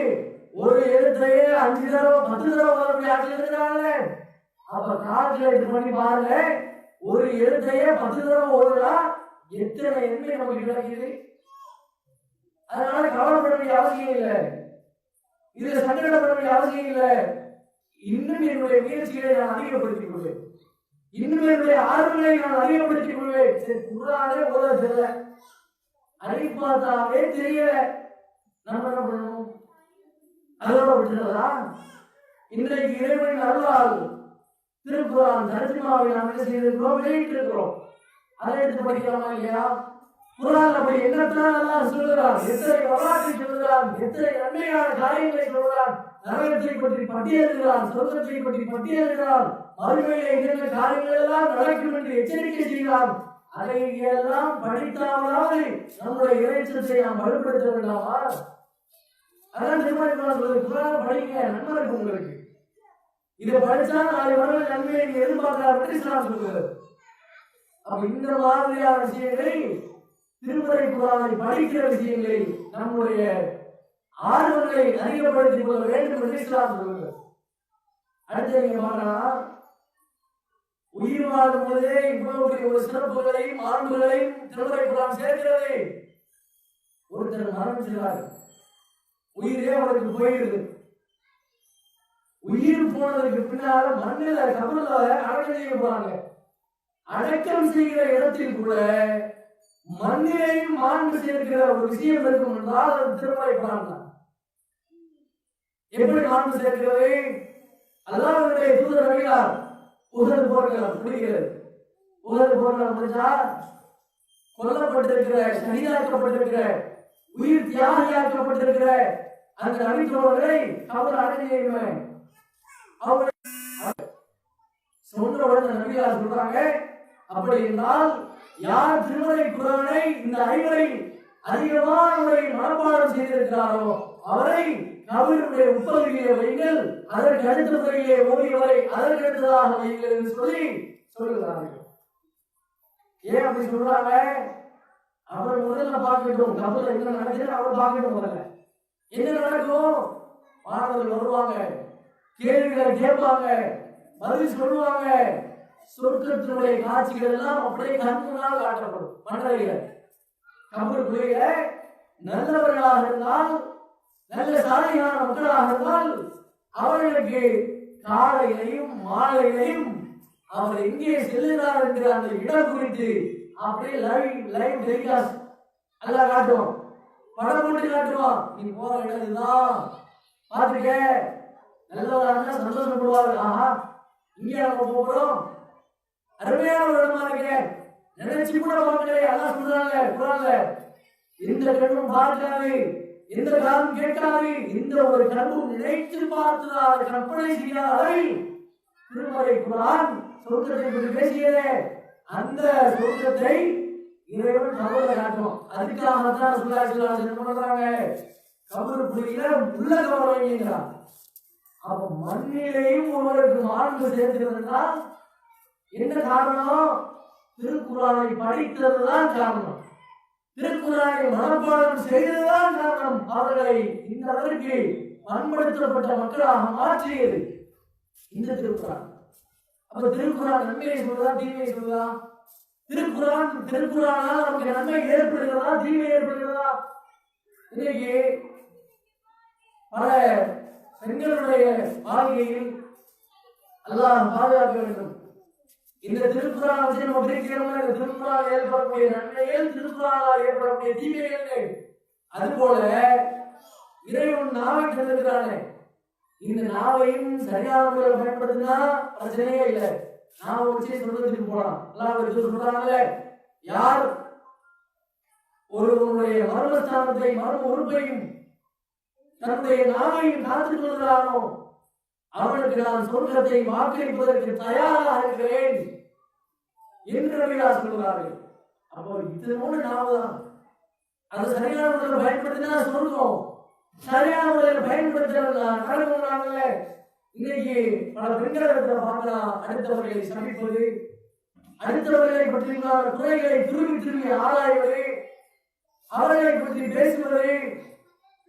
ஒரு எழுத்தையே 5 தடவை 10 தடவை வரக்கூடிய ஆட்கள் இருக்கிறாங்க. அப்ப கால்குலேட் பண்ணி பாருங்க, ஒரு எழுத்தையே 10 தடவை ஓடுறா எத்தனை எண்மை நமக்கு கிடைக்குது. அதனால கவலைப்பட வேண்டிய அவசியம் இல்லை, இதுல சங்கடப்பட வேண்டிய அவசியம் இல்லை. இன்னும் என்னுடைய முயற்சிகளை நான் அதிகப்படுத்திக் கொள்வேன், இன்னும் என்னுடைய ஆர்வங்களை நான் அதிகப்படுத்திக் கொள்வேன். குர்ஆனே ஓத தெரியல, அடிப்பாத்தாவே தெரியல, நம்ம என்ன பண்ணணும்? அதோட விட்டுறதா? இன்றைக்கு இறைவனின் அருளால் திருக்குர்ஆன் தர்ஜுமாவை நாம் என்ன செய்திருக்கிறோம், வெளியிட்டிருக்கிறோம். அதை எடுத்து படிக்கலாமா இல்லையா? குர்ஆன்ல போய் என்னத்தான் அல்லாஹ் சொல்கிறான், எத்தனை வரலாற்றை சொல்கிறான், எத்தனை நன்மையான காரியங்களை சொல்கிறான், நரகத்தை பற்றி பட்டியலிடுகிறான், சொர்க்கத்தை பற்றி பட்டியலிடுகிறான், மறுமையிலே என்னென்ன காரியங்கள் எல்லாம் நடக்கும் என்று எச்சரிக்கை செய்கிறான். அதை எல்லாம் படித்தாமலாவது நம்முடைய இறைச்சத்தை நாம் வலுப்படுத்த வேண்டாமா? அதான் திருமணம் சொல்றது, குர்ஆனை படிங்க, நன்மை இருக்கும் உங்களுக்கு. இதை படிச்சா நாளை வர நன்மையை நீங்க எதிர்பார்க்கிறார் இஸ்லாம் சொல்கிறது. அப்ப இந்த மாதிரியான விஷயங்களை, திருமறை குர்ஆனை படிக்கிற விஷயங்களை நம்முடைய ஆர்வங்களை அதிகப்படுத்திக் கொள்ள வேண்டும் என்று இஸ்லாம் சொல்கிறது. அடுத்து நீங்க பார்க்கலாம், உயிர் வாழும் பொழுதே இவ்வளவு ஒரு சிறப்புகளையும் மாண்புகளையும் திருமறை குர்ஆன் சேர்க்கிறது. ஒருத்தர் மரணிச்சார், உயிரே அவருக்கு போயிடுது. உயிர் போனதுக்கு பின்னால மண்ணில கபர்ல அடக்கம் செய்ய போறாங்க. அடக்கம் செய்கிற இடத்தில் கூட மண்ணிலையும் மாண்பு சேர்க்கிற ஒரு விஷயம் இருக்கும் என்றால் அது திருமறை குர்ஆன் தான். எப்படி மாண்பு சேர்க்கிறது? அல்லாஹ்வுடைய தூதர் நபியார் உஹது போர்க்களம் முடிகிறது. உஹது போர்க்களம் முடிஞ்சா கொல்லப்பட்டிருக்கிற, ஷஹீதாக்கப்பட்டிருக்கிற, உயிர் தியாகியாக்கப்பட்டிருக்கிற அந்த நபித்தோழரை கபர் அடக்கம் செய்யணும். அவங்க சொன்ன உடனே நபியார் சொல்றாங்க, அப்படி என்றால் யார் திருமறை குர்ஆனை இந்த 5 அதிகமான முறையில் மனப்பாடம் செய்திருக்கிறாரோ அவரை கபருடைய உட்பகுதியிலே வைங்கள், அதற்கு அடுத்த முறையிலே ஓடியவரை அதற்கு அடுத்ததாக வைங்கள் என்று சொல்லுகிறார்கள். ஏன் அப்படி சொல்றாங்க? அவர் முதல்ல பார்க்கட்டும், கபர்ல என்ன நடக்குதுன்னு அவர் பார்க்கட்டும். முதல்ல என்ன நடக்கும்? மாணவர்கள் வருவாங்க, கேள்விகளை கேட்பாங்க, பதில் சொல்லுவாங்க. சொர்க்கத்தினுடைய காட்சிகள் எல்லாம் அப்படியே கண் முன்னால் காட்டப்படும். மன்னரையில கபருக்குரிய நல்லவர்களாக இருந்தால், நல்ல சாலையான மக்களாக இருந்தால் அவர்களுக்கு காலையிலையும் மாலையிலையும் அவர் எங்கே செல்லுகிறார் என்கிற அந்த இடம் குறித்து அப்படியே லைவ் டெலிகாஸ்ட் எல்லாம் காட்டுவோம், படம் போட்டு காட்டுவோம். நீ போற இடம் இதுதான், பார்த்துக்க. நல்லவராக சந்தோஷப்படுவார், ஆஹா இங்கே நம்ம போகிறோம், அருமையான ஒரு இடமா இருக்கிறேன், நினைச்சு கூட பார்க்கல. அல்லாஹ் சொல்றாங்க குர்ஆன்ல, எந்த கண்ணும் பார்க்காது, எந்த காதும் கேட்காது, இந்த ஒரு கண்ணும் நினைத்து பார்த்ததால் கற்பனை செய்யாத அளவில் திருமறை குர்ஆன் சொர்க்கத்தை பற்றி பேசியதே. அந்த சொர்க்கத்தை இறைவன் கபர்ல காட்டுவோம். அதுக்காகத்தான் ரசூலுல்லாஹி ஸல்லல்லாஹு அலைஹி வஸல்லம் சொல்றாங்க, கபருக்குள்ள உள்ள கபர் வைங்கிறார். அப்ப மண்ணிலேயும் ஒருவருக்கு மாண்பு சேர்த்திருந்தால் என்ன காரணம்? திருக்குர்ஆனை படித்ததுதான் காரணம், திருக்குர்ஆனை மனப்பாடம் செய்ததுதான் காரணம். அவர்களை இந்த அளவிற்கு பண்படுத்தப்பட்ட மக்களாக மாற்றியது இந்த திருக்குர்ஆன். அப்ப திருக்குர்ஆன் நன்மையை சொல்றதா தீமையை சொல்றதா? திருக்குர்ஆனால் நமக்கு நன்மை ஏற்படுகிறதா தீமை ஏற்படுகிறதா? இன்னைக்கு பல பெண்களுடைய வாழ்க்கையில் அல்லாஹ் பாதுகாக்க வேண்டும். இந்த திருக்குர்ஆனை வச்சு நம்ம பிரிக்கிறோம். இந்த திருக்குர்ஆனால் ஏற்படக்கூடிய நன்மைகள், திருக்குர்ஆனால் ஏற்படக்கூடிய தீமைகள். அதுபோல இறைவன் நாவை தந்திருக்கிறானே, இந்த நாவையும் சரியான முறையில் பயன்படுத்தினா பிரச்சனையே இல்லை. நாவை வச்சு சொல்றதுக்கு போலாம். அல்லாஹ் சொல்றாங்கல்ல, யார் ஒருவனுடைய மர்மஸ்தானத்தை மர்ம உறுப்பையும் தன்னுடைய நாவையும் காத்துக் கொள்கிறானோ அவனுக்கு நான் சொர்க்கத்தை வாக்களிப்பதற்கு தயாராக இருக்கிறேன் என்று நபியார் சொல்கிறார்கள். அப்போ இதனோடு நாவுதான், அது சரியான முறையில் பயன்படுத்தினா சொர்க்கம், சரியான முறையில் பயன்படுத்துறாங்கல்ல. இன்னைக்கு பல பெண்களிடத்துல பார்க்கலாம், அடுத்தவர்களை சமைப்பது, அடுத்தவர்களை பற்றியுள்ள குறைகளை திரும்பி திரும்பி ஆராய்வது, அவர்களை பற்றி பேசுவது,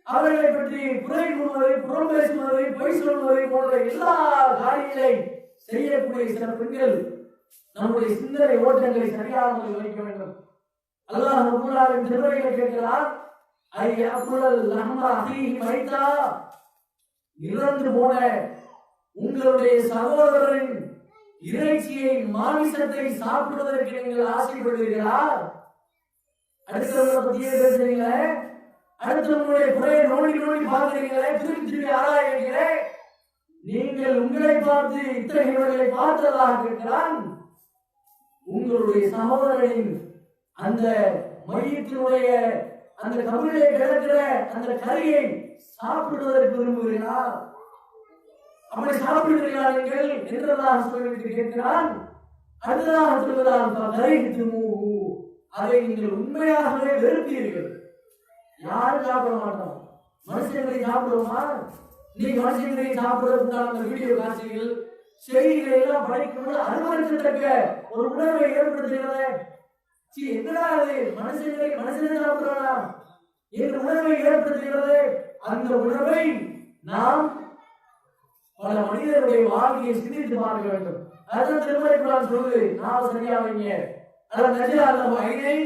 அவர்களை பற்றி குறை கூறுவது, புறம் பேசுவது, பொய் சொல்வது போன்ற எல்லா காரியங்களை செய்யக்கூடிய சில பெண்கள் நம்முடைய சிந்தனை ஓட்டங்களை சரியாக வைக்க வேண்டும். அல்லாஹ் ரப்பல் ஆலமீன் திருமறையிலே கேட்கிறார், ஐயகுல் லஹ்ம அஹீஹி மைதா, இறந்து போன உங்களுடைய சகோதரரின் இறைச்சியை மாமிசத்தை சாப்பிடுவதற்கு நீங்கள் ஆசைப்படுவீர்களா? அடுத்தவங்களை பத்தியே பேசுறீங்களே, அடுத்தவங்களுடைய குறையை நோண்டி நோண்டி பார்க்கிறீங்களே, திரும்பி திரும்பி ஆராய்கிறீங்களே, நீங்கள் உங்களை பார்த்து இத்தகையவர்களை பார்த்ததாக கேட்கிறான். உங்களுடைய சகோதரனின் அந்த மையத்தினுடைய அந்த கபிலே கிடக்கிற அந்த கறியை சாப்பிடுவதற்கு விரும்புகிறீர்களா? அப்படி சாப்பிடுகிறீர்களா நீங்கள் என்றதாக சொல்லிவிட்டு கேட்கிறான். அதுதான் சொல்வதால் அதை நீங்கள் உண்மையாகவே வெறுப்பீர்கள். யாரும் சாப்பிட மாட்டோம். மனுஷங்களை சாப்பிடுவோமா? நீ மனுஷங்களை சாப்பிடுவதற்கான அந்த வீடியோ காட்சிகள் செய்திகளை எல்லாம் படிக்கும்போது அனுமதிக்கத்தக்க ஒரு உணர்வை ஏற்படுத்துகிறது. என்னடா அது, மனுஷனை சாப்பிடுறானா என்ற உணர்வை ஏற்படுத்துகிறது. அந்த உணர்வை நாம் பல மனிதர்களுடைய வாழ்க்கையை சிந்தித்து பார்க்க வேண்டும். அதான் திருமறை குரான் சொல்லுது, நான் சரியா வைங்க. அதான் நஜா அல்ல ஐனை,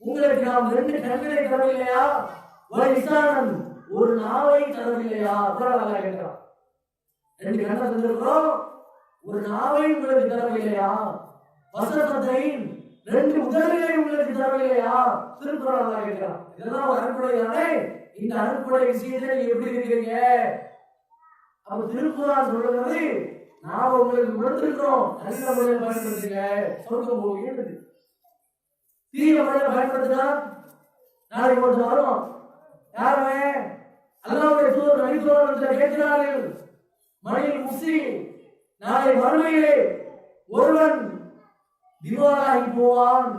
உங்களுக்கு நாம் 2 கண்களை தரவில்லையா, ஒரு நாவை தரவில்லையா? கேட்கிறான். 2 கண்ணை தந்திருக்கிறோம், ஒரு நாவை உங்களுக்கு தரவில்லையா? வசனத்தை 2 உதவிகளை உங்களுக்கு தரவில்லையா? திருக்குறள் கேட்கிறான். இதெல்லாம் ஒரு அனுப்புடை தானே. இந்த அனுப்புடை விஷயத்தில் எப்படி இருக்கிறீங்க? அப்ப திருக்குறள் சொல்லுறது, நாம உங்களுக்கு கொடுத்திருக்கிறோம், நல்ல முறையில் பயன்படுத்துங்க, சொர்க்கம் போகிறது. தீய முறையில் பயன்படுத்தினா நாளைக்கு ஒரு வரும். யாருமே அல்லாஹ்வுடைய தூதர் நபி ஸல்லல்லாஹு அலைஹி வஸல்லம் கேட்கிறார்கள், மணியில் முசி, நாளை மறுமையிலே ஒருவன் திவாலாகி போவான்.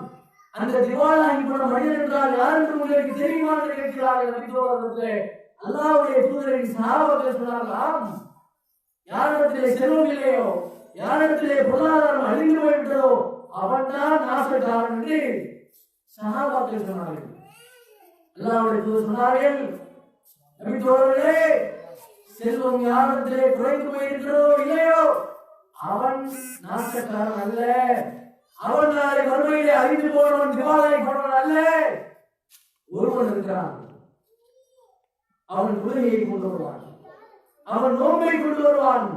அந்த திவாலாகி போன மனிதன் என்றால் யார் என்று உங்களுக்கு தெரியுமா என்று கேட்கிறார்கள் நபி ஸல்லல்லாஹு அலைஹி வஸல்லம். அல்லாஹ்வுடைய தூதரின் சஹாபாக்கள் சொன்னார்களாம், யாரிடத்திலே செல்வம் இல்லையோ, யாரிடத்திலே பொருளாதாரம் அழிந்து போய்விட்டதோ அவன் தான் நாசக்காரன் என்று சஹாபாக்கள் சொன்னார்கள். அல்லாஹ்வுடைய தூதர் சொன்னார்கள், நபி தோழர்களே, செல்வம் யாரிடத்திலே குறைந்து போயிருக்கிறதோ இல்லையோ அவன் நாசக்காரன் அல்ல, அவன் நாளை மறுமையிலே அழிந்து போனவன், திவாலாகி போனவன் அல்ல. ஒருவன் இருக்கிறான், அவன் தொழுகையை கொண்டு வருவான், அவன் நோன்பை கொண்டு வருவான்,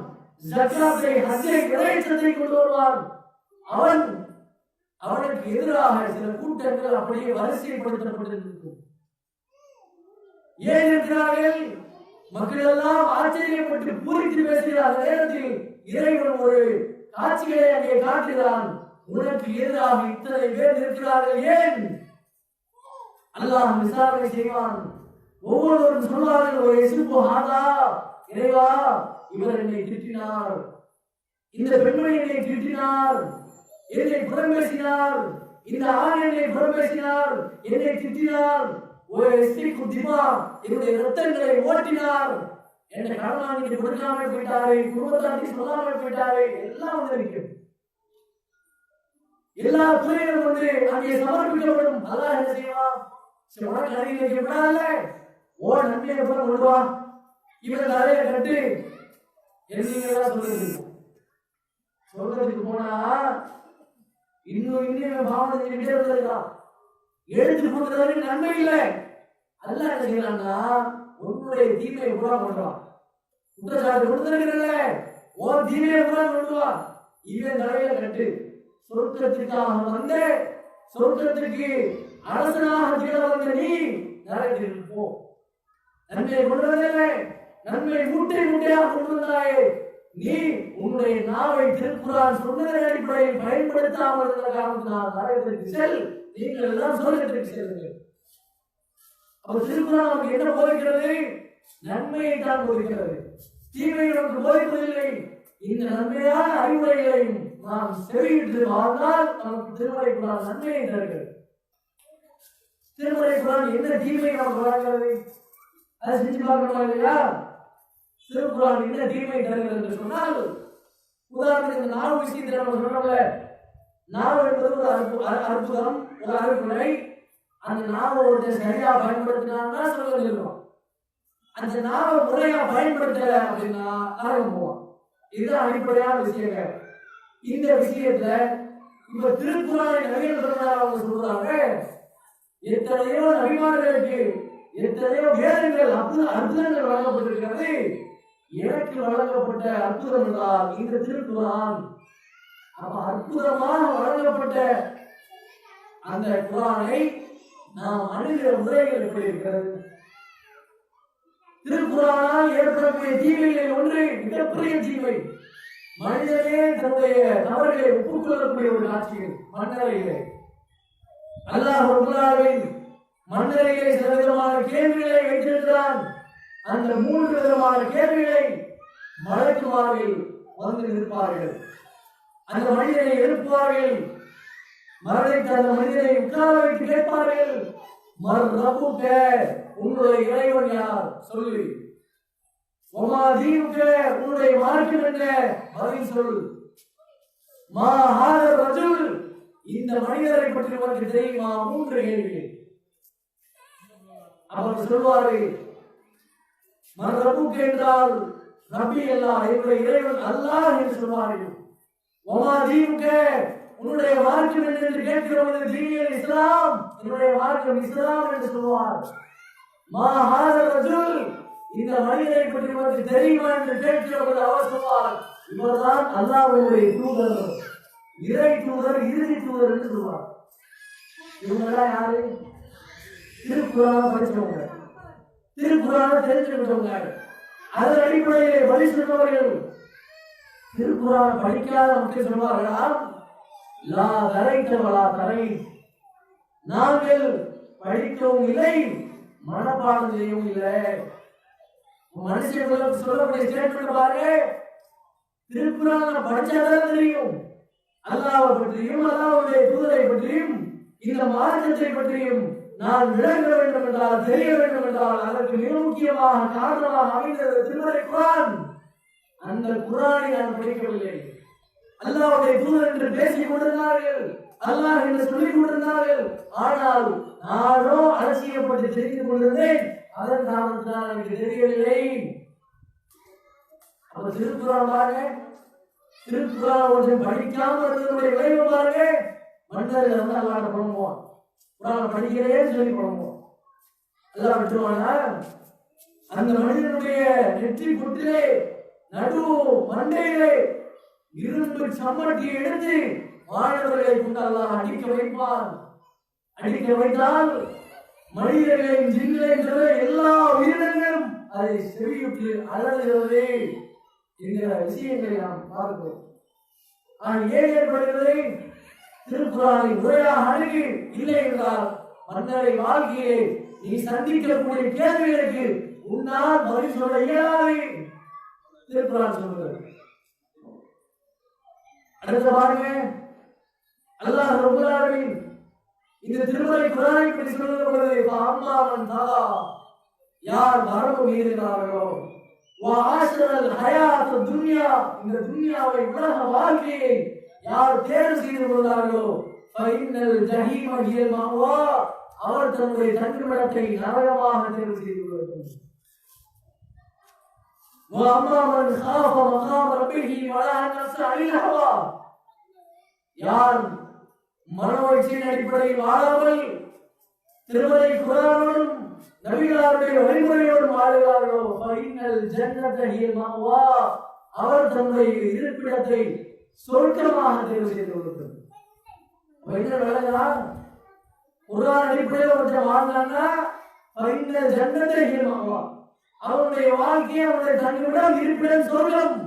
ஜக்காத்தை, ஹஜ்ஜை, இறைச்சத்தை கொண்டு வருவான். அவனுக்கு எதிராக சில கூட்டங்கள் அப்படியே வரிசைப்படுத்தப்பட்டிருக்கும். ஏன் இருக்கிறார்கள்? மக்கள் எல்லாம் ஆச்சரியப்பட்டு பூரித்து பேசுகிறார். அந்த நேரத்தில் இறைவன் ஒரு காட்சிகளை அங்கே காட்டுகிறான். உனக்கு எதிராக இத்தனை பேர் இருக்கிறார்கள், ஏன்? அல்லாஹ் விசாரணை செய்வான். ஒவ்வொருவரும் சொல்வார்கள், ஒரு எசுப்பு ஆதா, இறைவா, இவர் என்னை திட்டினார், இந்த பெண்மணி என்னை திட்டினார், என்னை புறம் பேசினார், இந்த ஆண் என்னை புறம் பேசினார், என்னை திட்டினார், ஒரு எஸ்திக்கு திமா, என்னுடைய ரத்தங்களை ஓட்டினார், என்னை கடனாளிக்கு கொடுக்காமல் போயிட்டாரு, குடும்பத்தாட்டி சொல்லாமல் போயிட்டாரு, எல்லாம் வந்து நிற்கும். எல்லா துறைகளும் வந்து அங்கே சமர்ப்பிக்கப்படும். அல்லாஹ் என்ன செய்வான்? உனக்கு அறிவு வைக்கப்படாத ஓ நன்மையை கூட கொண்டு வா, இவன் தலையை கட்டு, என்னதான் சொல்றதுக்கு போனா இன்னும் பாவனை செஞ்சுட்டே இருந்திருக்கான். எழுத்து கொடுக்கறதுக்கு நன்மை இல்லை. அல்லாஹ் என்ன செய்யறான்னா உன்னுடைய தீமையை கூட கொண்டுவான். குற்றச்சாட்டு கொடுத்திருக்கிறல்ல, ஓ தீமையை கூட கொண்டுவா, இவன் தலையில கட்டு. சொர்க்கத்திற்காக வந்து சொர்க்கத்திற்கு அரசனாக திகழ வந்த நீ நரகத்திற்கு போ. நன்மையை கொண்டு வந்தே, நன்மை மூட்டை மூட்டையாக கொண்டு வந்தாயே, நீ உன்னுடைய நாவை திருக்குறான் சொன்னதன் அடிப்படையில் பயன்படுத்தாமல் இருந்த காரணத்தினால் நரகத்திற்கு செல். நீங்கள் எல்லாம் சொர்க்கத்திற்கு செல்லுங்கள். அப்ப திருக்குறான் நமக்கு என்ன போதிக்கிறது? நன்மையை தான் போதிக்கிறது, தீமையை நமக்கு போதிப்பதில்லை. இந்த நன்மையான அறிவுரைகளையும் நாம் செவியிட்டு வாழ்ந்தால் நமக்கு திருமறை குரான் நன்மையை தருகிறது. திருமறை குரான் என்ன தீமையை நமக்கு வழங்குகிறது? அதை செஞ்சு பார்க்கணுமா இல்லையா? திருக்குறான் என்ன தீமை தருகிறது என்று சொன்னால், உதாரணத்துக்கு 4 விஷயத்தை நம்ம சொன்னோம்ல, நாவு என்பது ஒரு அற்புதம், ஒரு அருள்கொடை. அந்த நாவை ஒருத்தர் சரியா பயன்படுத்தினான்னா சொல்ல இருக்கும். அந்த நாவை முறையா பயன்படுத்தல அப்படின்னா நரகம் போவான். இதுதான் அடிப்படையான விஷயங்கள். இந்த விஷயத்துல இப்ப திருக்குறளை நவீன பெருமாள் அவங்க சொல்றாங்க, எத்தனையோ நபிமார்களுக்கு எத்தனையோ வேதங்கள் அற்புதங்கள் வழங்கப்பட்டிருக்கிறது. எனக்கு வழங்கப்பட்ட அற்புதம் என்றால் இந்த திருக்குறான். அப்ப அற்புதமாக வழங்கப்பட்ட அந்த குரானை நாம் அணுகிற முறைகள் எப்படி இருக்கிறது? திருக்குறானால் ஏற்படக்கூடிய தீமைகளில் ஒன்று மிகப்பெரிய தீமை. மனிதனே தன்னுடைய தவறுகளை ஒப்புக்கொள்ளக்கூடிய ஒரு காட்சிகள் மன்னரையிலே. அல்லாஹ் மன்னரையிலே சில விதமான கேள்விகளை வைத்திருக்கிறான். அந்த 3 விதமான கேள்விகளை மலக்குமார்கள் வந்து நிற்பார்கள். அந்த மனிதனை எழுப்புவார்கள். மரணித்த அந்த மனிதனை உட்கார வைத்து கேட்பார்கள், மர்ரபுக, உன்னுடைய இறைவன் யார் சொல்லு. ஒமா தீனுக, உன்னுடைய மார்க்கம் என்ன பதில் சொல். மா ஹாதர் ரஜுல், இந்த மனிதரை பற்றி உனக்கு தெரியுமா? 3 கேள்விகள். அவர் சொல்வார்கள், மர்ரபுக என்றால் ரப்பி அல்லாஹ், என்னுடைய இறைவன் அல்லாஹ் என்று சொல்வார்கள். ஒமா தீனுக, உன்னுடைய மார்க்கம் என்று கேட்கிறவர்கள் தீனியல் இஸ்லாம், என்னுடைய மார்க்கம் இஸ்லாம் என்று சொல்வார். மா ஹாதர் ரஜுல், இந்த மனிதரை பற்றி உனக்கு தெரியுமா என்று கேட்கிறவர்கள் அவர் சொல்வார், இவர்தான் அல்லாஹ்வுடைய தூதர், இறை தூதர், இறுதி தூதர் என்று சொல்வார். இவங்கெல்லாம் யாரு? திருக்குறானை படிச்சவங்க, திருக்குறானை தெரிஞ்சுக்கிட்டவங்க, அதன் அடிப்படையிலே பதில் சொன்னவர்கள். திருக்குறானை படிக்காத மக்கள் சொல்வார்களா, லா தரைத்தவளா தரை, நாங்கள் படிக்கவும் இல்லை மனப்பாடம் செய்யவும் இல்லை. மனுஷர்களுக்கு சொல்லக்கூடிய ஸ்டேட்மெண்ட் பாருங்க, திருக்குறானை படிச்சாதான் தெரியும் அல்லாஹ்வை பற்றியும் அல்லாஹ்வுடைய தூதரை பற்றியும் இந்த மார்க்கத்தை பற்றியும் நான் விளங்க வேண்டும் என்றால், தெரிய வேண்டும் என்றால், அதற்கு மிக முக்கியமாக காரணமாக அமைந்தது திருமறை குர்ஆன். அந்த குர்ஆனை நான் படிக்கவில்லை. அல்லாஹ்வுடைய தூதர் என்று பேசிக் கொண்டிருந்தார்கள், அல்லாஹ் என்று சொல்லிக் கொண்டிருந்தார்கள். ஆனால் நானோ அலட்சியப்பட்டு தெரிந்து கொண்டிருந்தேன். அதன் காரணத்தினால் எனக்கு தெரியவில்லை. அப்ப திருக்குறான் பாருங்க, திருக்குறான் ஒன்றை படிக்காமல் இருந்தவருடைய விளைவு பாருங்க. மன்னர்கள் வந்து அல்லாஹ்ட்ட புலம்புவான், குர்ஆனை படிக்கிறேன்னு சொல்லி புலம்புவான். அல்லாஹ் விட்டுருவானா? அந்த மனிதனுடைய நெற்றி பொட்டிலே நடு மண்டையிலே இரும்பு சம்மட்டியை எடுத்து மாணவர்களை கொண்டு அல்லாஹ் அடிக்க வைப்பான். அடிக்க வைத்தால் மனிதர்களையும் ஜின்களையும் தவிர எல்லா உயிரினங்களும் அதை செவியுற்று அலறுகிறது என்கிற விஷயங்களை நாம் பார்க்கிறோம். ஆனால் ஏன் ஏற்படுகிறது? திருக்குறானை முறையாக அணுகி இல்லை என்றால் மன்னரை வாழ்க்கையை நீ சந்திக்கக்கூடிய கேள்விகளுக்கு உன்னால் பதில் சொல்ல இயலாது. திருக்குறான் சொல்கிறது. அடுத்த பாருங்க, அல்லாஹ் ரப்பல் ஆலமீன் இந்த திருமறை குர்ஆனை பற்றி சொல்லுகிற பொழுது, அம்மாவன் தாதா, யார் வரம்பு மீறுகிறார்களோ, வஆஷரல் ஹயாத் துன்யா, இந்த துன்யாவை உலக வாழ்க்கையை யார் தேர்வு செய்து கொள்கிறார்களோ, ஃபைனல் ஜஹீம ஹியல் மஅவா, அவர் தன்னுடைய தங்குமிடத்தை நரகமாக தேர்வு செய்து கொள்வார்கள். வஅம்மாமன் காஃப மகாம ரப்பிஹி வலா நஃப்ஸ அனில் ஹவா, யார் மனோயிச்சையின் அடிப்படையில் வாழாமல் திருமறை குர்ஆனோடும் நபிகளாருடைய வழிமுறையோடும் வாழுகிறார்களோ, ஃபைனல் ஜன்னத ஹியல் மஅவா, அவர் தன்னுடைய இருப்பிடத்தை சொர்க்கமாக தேர்வு செய்து கொள்கிறார். என்ன விளங்குதா? குர்ஆன் அடிப்படையில் ஒருத்தர் வாழ்ந்தாங்கன்னா ஃபைனல் ஜன்னத ஹியல் மஅவா, அவருடைய வாழ்க்கை, அவருடைய தங்குமிடம், இருப்பிடம் சொர்க்கம்.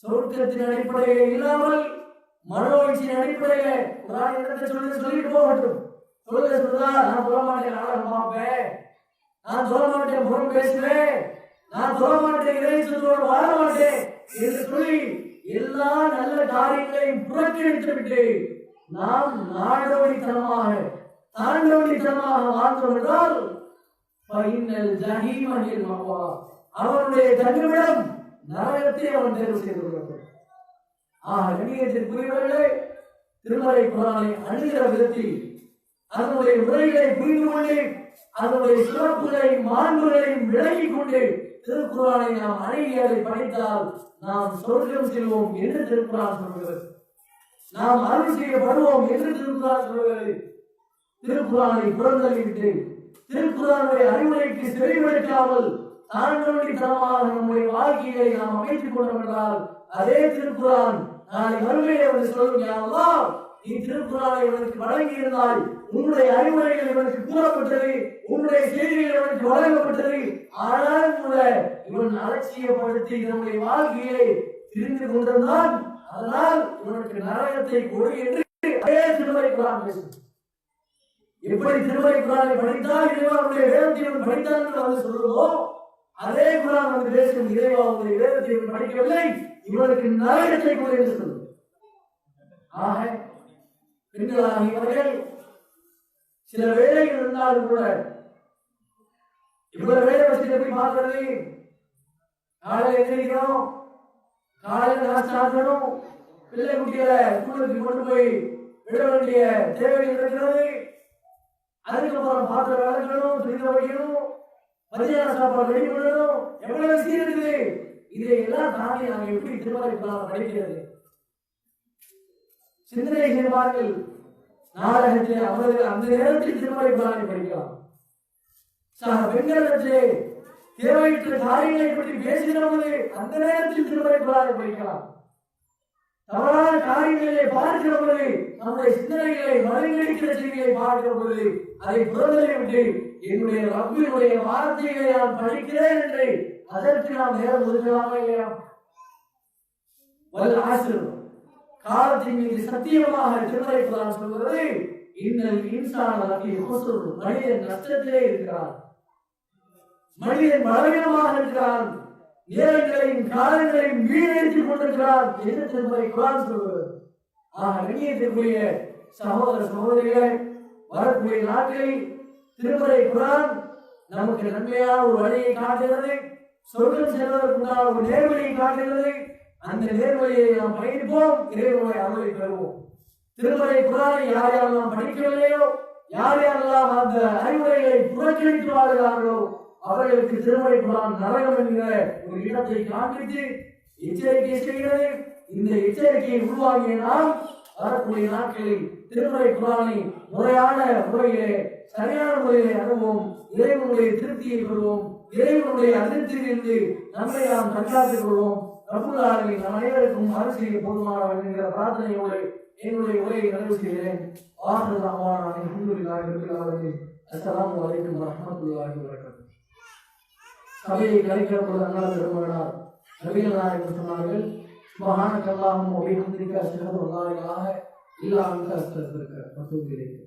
சொர்க்கத்தின் அடிப்படையில் இல்லாமல் மனோயிச்சின் அடிப்படையில குர்ஆன் என்னத்தை சொல்லிட்டு போகட்டும். சொல்லுதா, நான் சொல்ல மாட்டேன் நாடகம் பார்ப்பேன், நான் சொல்ல மாட்டேன் புறம் பேசுவேன், நான் சொல்ல மாட்டேன் இறைச்சலோடு வாழ மாட்டேன் என்று சொல்லி எல்லா நல்ல காரியங்களையும் புறக்கணித்து விட்டு நாம் நாடோடித்தனமாக தாண்டோடித்தனமாக வாழ்ந்தோம் என்றால் ஃபைனல் ஜஹீம ஹியல் மஅவா, அவனுடைய தங்குமிடம் நரகத்தை அவன் தேர்வு செய்து கொள்வான். கண்ணியத்திற்குரியவர்களே, திருமறை குர்ஆனை அணுகிற விதத்தில் அதனுடைய முறைகளை புரிந்து கொண்டு அதனுடைய சிறப்புகளை மாண்புகளையும் விளங்கிக் கொண்டு திருக்குர்ஆனை நாம் அணுகி அதை படித்தால் நாம் சொர்க்கம் செல்வோம் என்று திருக்குர்ஆன் சொல்கிறது. நாம் அருள் செய்யப்படுவோம் என்று திருக்குர்ஆன் சொல்கிறது. திருக்குர்ஆனை புறந்தள்ளிவிட்டு திருக்குர்ஆனுடைய அறிவுரைக்கு செவிமடுக்காமல் தாண்டவடித்தனமாக நம்முடைய வாழ்க்கையை நாம் அமைத்துக் கொண்டோம் என்றால் அதே திருக்குர்ஆன் நாளை மறுமையிலே வந்து சொல்லும், யா அல்லாஹ், நீ திருக்குர்ஆனை இவனுக்கு வழங்கியிருந்தால் உன்னுடைய அறிவுரைகள் இவனுக்கு கூறப்பட்டது, உன்னுடைய செய்திகள் இவனுக்கு வழங்கப்பட்டது, ஆனால் கூட இவன் அலட்சியப்படுத்தி நம்முடைய வாழ்க்கையை திரிந்து கொண்டிருந்தான், அதனால் இவனுக்கு நரகத்தை கொடு என்று அதே திருமறை குர்ஆன் பேசும். எப்படி திருமறை குர்ஆனை படித்தால் இறைவனுடைய வேதத்தை இவன் படித்தான் என்று வந்து சொல்லுவதோ அதே குர்ஆன் வந்து பேசும், இறைவா உங்களுடைய வேதத்தை இவன் படிக்கவில்லை, இவனுக்கு நரகத்தை கொடு என்று சொல்லும். ஆக பெண்களாகியவர்கள் சில வேலைகள் இருந்தாலும் கூட இவ்வளவு வேலை வச்சு எப்படி பார்க்கறது? காலையில் எந்திரிக்கணும், காலையில் நாஸ்தாக்கணும், பிள்ளை குட்டிகளை ஸ்கூலுக்கு கொண்டு போய் விட வேண்டிய தேவைகள் இருக்கிறது, அதுக்கப்புறம் பாத்திரம் விளக்கணும், துணி வைக்கணும், மதியான சாப்பாடு ரெடி பண்ணணும், எவ்வளவு விஷயம் இருக்குது. இதையெல்லாம் தாண்டி நாங்கள் எப்படி திருமறை குர்ஆனை படிக்கிறது? சிந்தனை செய்வார்கள். நாடகத்தில் அவர்கள் அந்த நேரத்தில் திருமறை குர்ஆனை படிக்கலாம். சக பெண்களிடத்திலே தேவையற்ற காரியங்களை பற்றி பேசுகிறவங்க அந்த நேரத்தில் திருமறை குர்ஆனை படிக்கலாம். தவறான காரியங்களை பார்க்கிற பொழுது நம்முடைய சிந்தனைகளை மறுநடிக்கிற செய்தியை பார்க்கிற பொழுது அதை புறந்தள்ளி விட்டு என்னுடைய ரப்பினுடைய வார்த்தைகளை நான் படிக்கிறேன் என்று அதற்கு நாம் நேரம் ஒதுக்கலாமா இல்லையா? வல் ஆஸ்ர், காலத்தின் மீது சத்தியமாக திருமறை குர்ஆன் சொல்கிறது, இன்னல் இன்சான லஃபீ குஸ்ர், மனிதன் நஷ்டத்திலே இருக்கிறான், மனிதன் பலவீனமாக இருக்கிறான், நேரங்களையும் காலங்களையும் வீணடித்துக் கொண்டிருக்கிறான் என்று திருமறை குர்ஆன் சொல்கிறது. ஆக கண்ணியத்திற்குரிய சகோதர சகோதரிகளை, வரக்கூடிய நாட்களில் திருமறை குர்ஆன் நமக்கு நன்மையான ஒரு வழியை காட்டுகிறது, சொர்க்கம் செல்வதற்குண்டான ஒரு நேர்வழியை காட்டுகிறது. அந்த நேர்வழியை நாம் பயணிப்போம், இறைவனுடைய அருளை பெறுவோம். திருமறை குர்ஆனை யார் யாரெல்லாம் படிக்கவில்லையோ, யார் யாரெல்லாம் அந்த அறிவுரைகளை புறக்கணித்து வாழ்கிறார்களோ அவர்களுக்கு திருமறை குர்ஆன் நரகம் என்கிற ஒரு இடத்தை காண்பித்து எச்சரிக்கை செய்கிறது. இந்த எச்சரிக்கையை உருவாகிய நாம் வரக்கூடிய நாட்களில் திருமறை குர்ஆனை முறையான முறையிலே சரியான முறையிலே அணுவோம், இறைவனுடைய திருப்தியை பெறுவோம், இறைவனுடைய அதிருப்தியிலிருந்து நம்மை நாம் தற்காத்துக் கொள்வோம். ரப்புல் ஆலமீன் நம் அனைவருக்கும் அருள் செய்ய போதுமானவர் என்கிற பிரார்த்தனையோடு என்னுடைய உரையை நிறைவு செய்கிறேன். அஸ்ஸலாமு அலைக்கும் வரஹ்மத்துல்லாஹி வபரகாத்துஹு. சபையை கலைக்கிற பொழுது அண்ணார் பெருமானார் நபிகள் நாயகம் சொன்னார்கள், சுப்ஹானக அல்லாஹும்ம வ பிஹம்திக அஷ்ஹது அன் லா இலாஹ இல்லா அன்த அஸ்தக்ஃபிருக வ அத்தூபு இலைக்.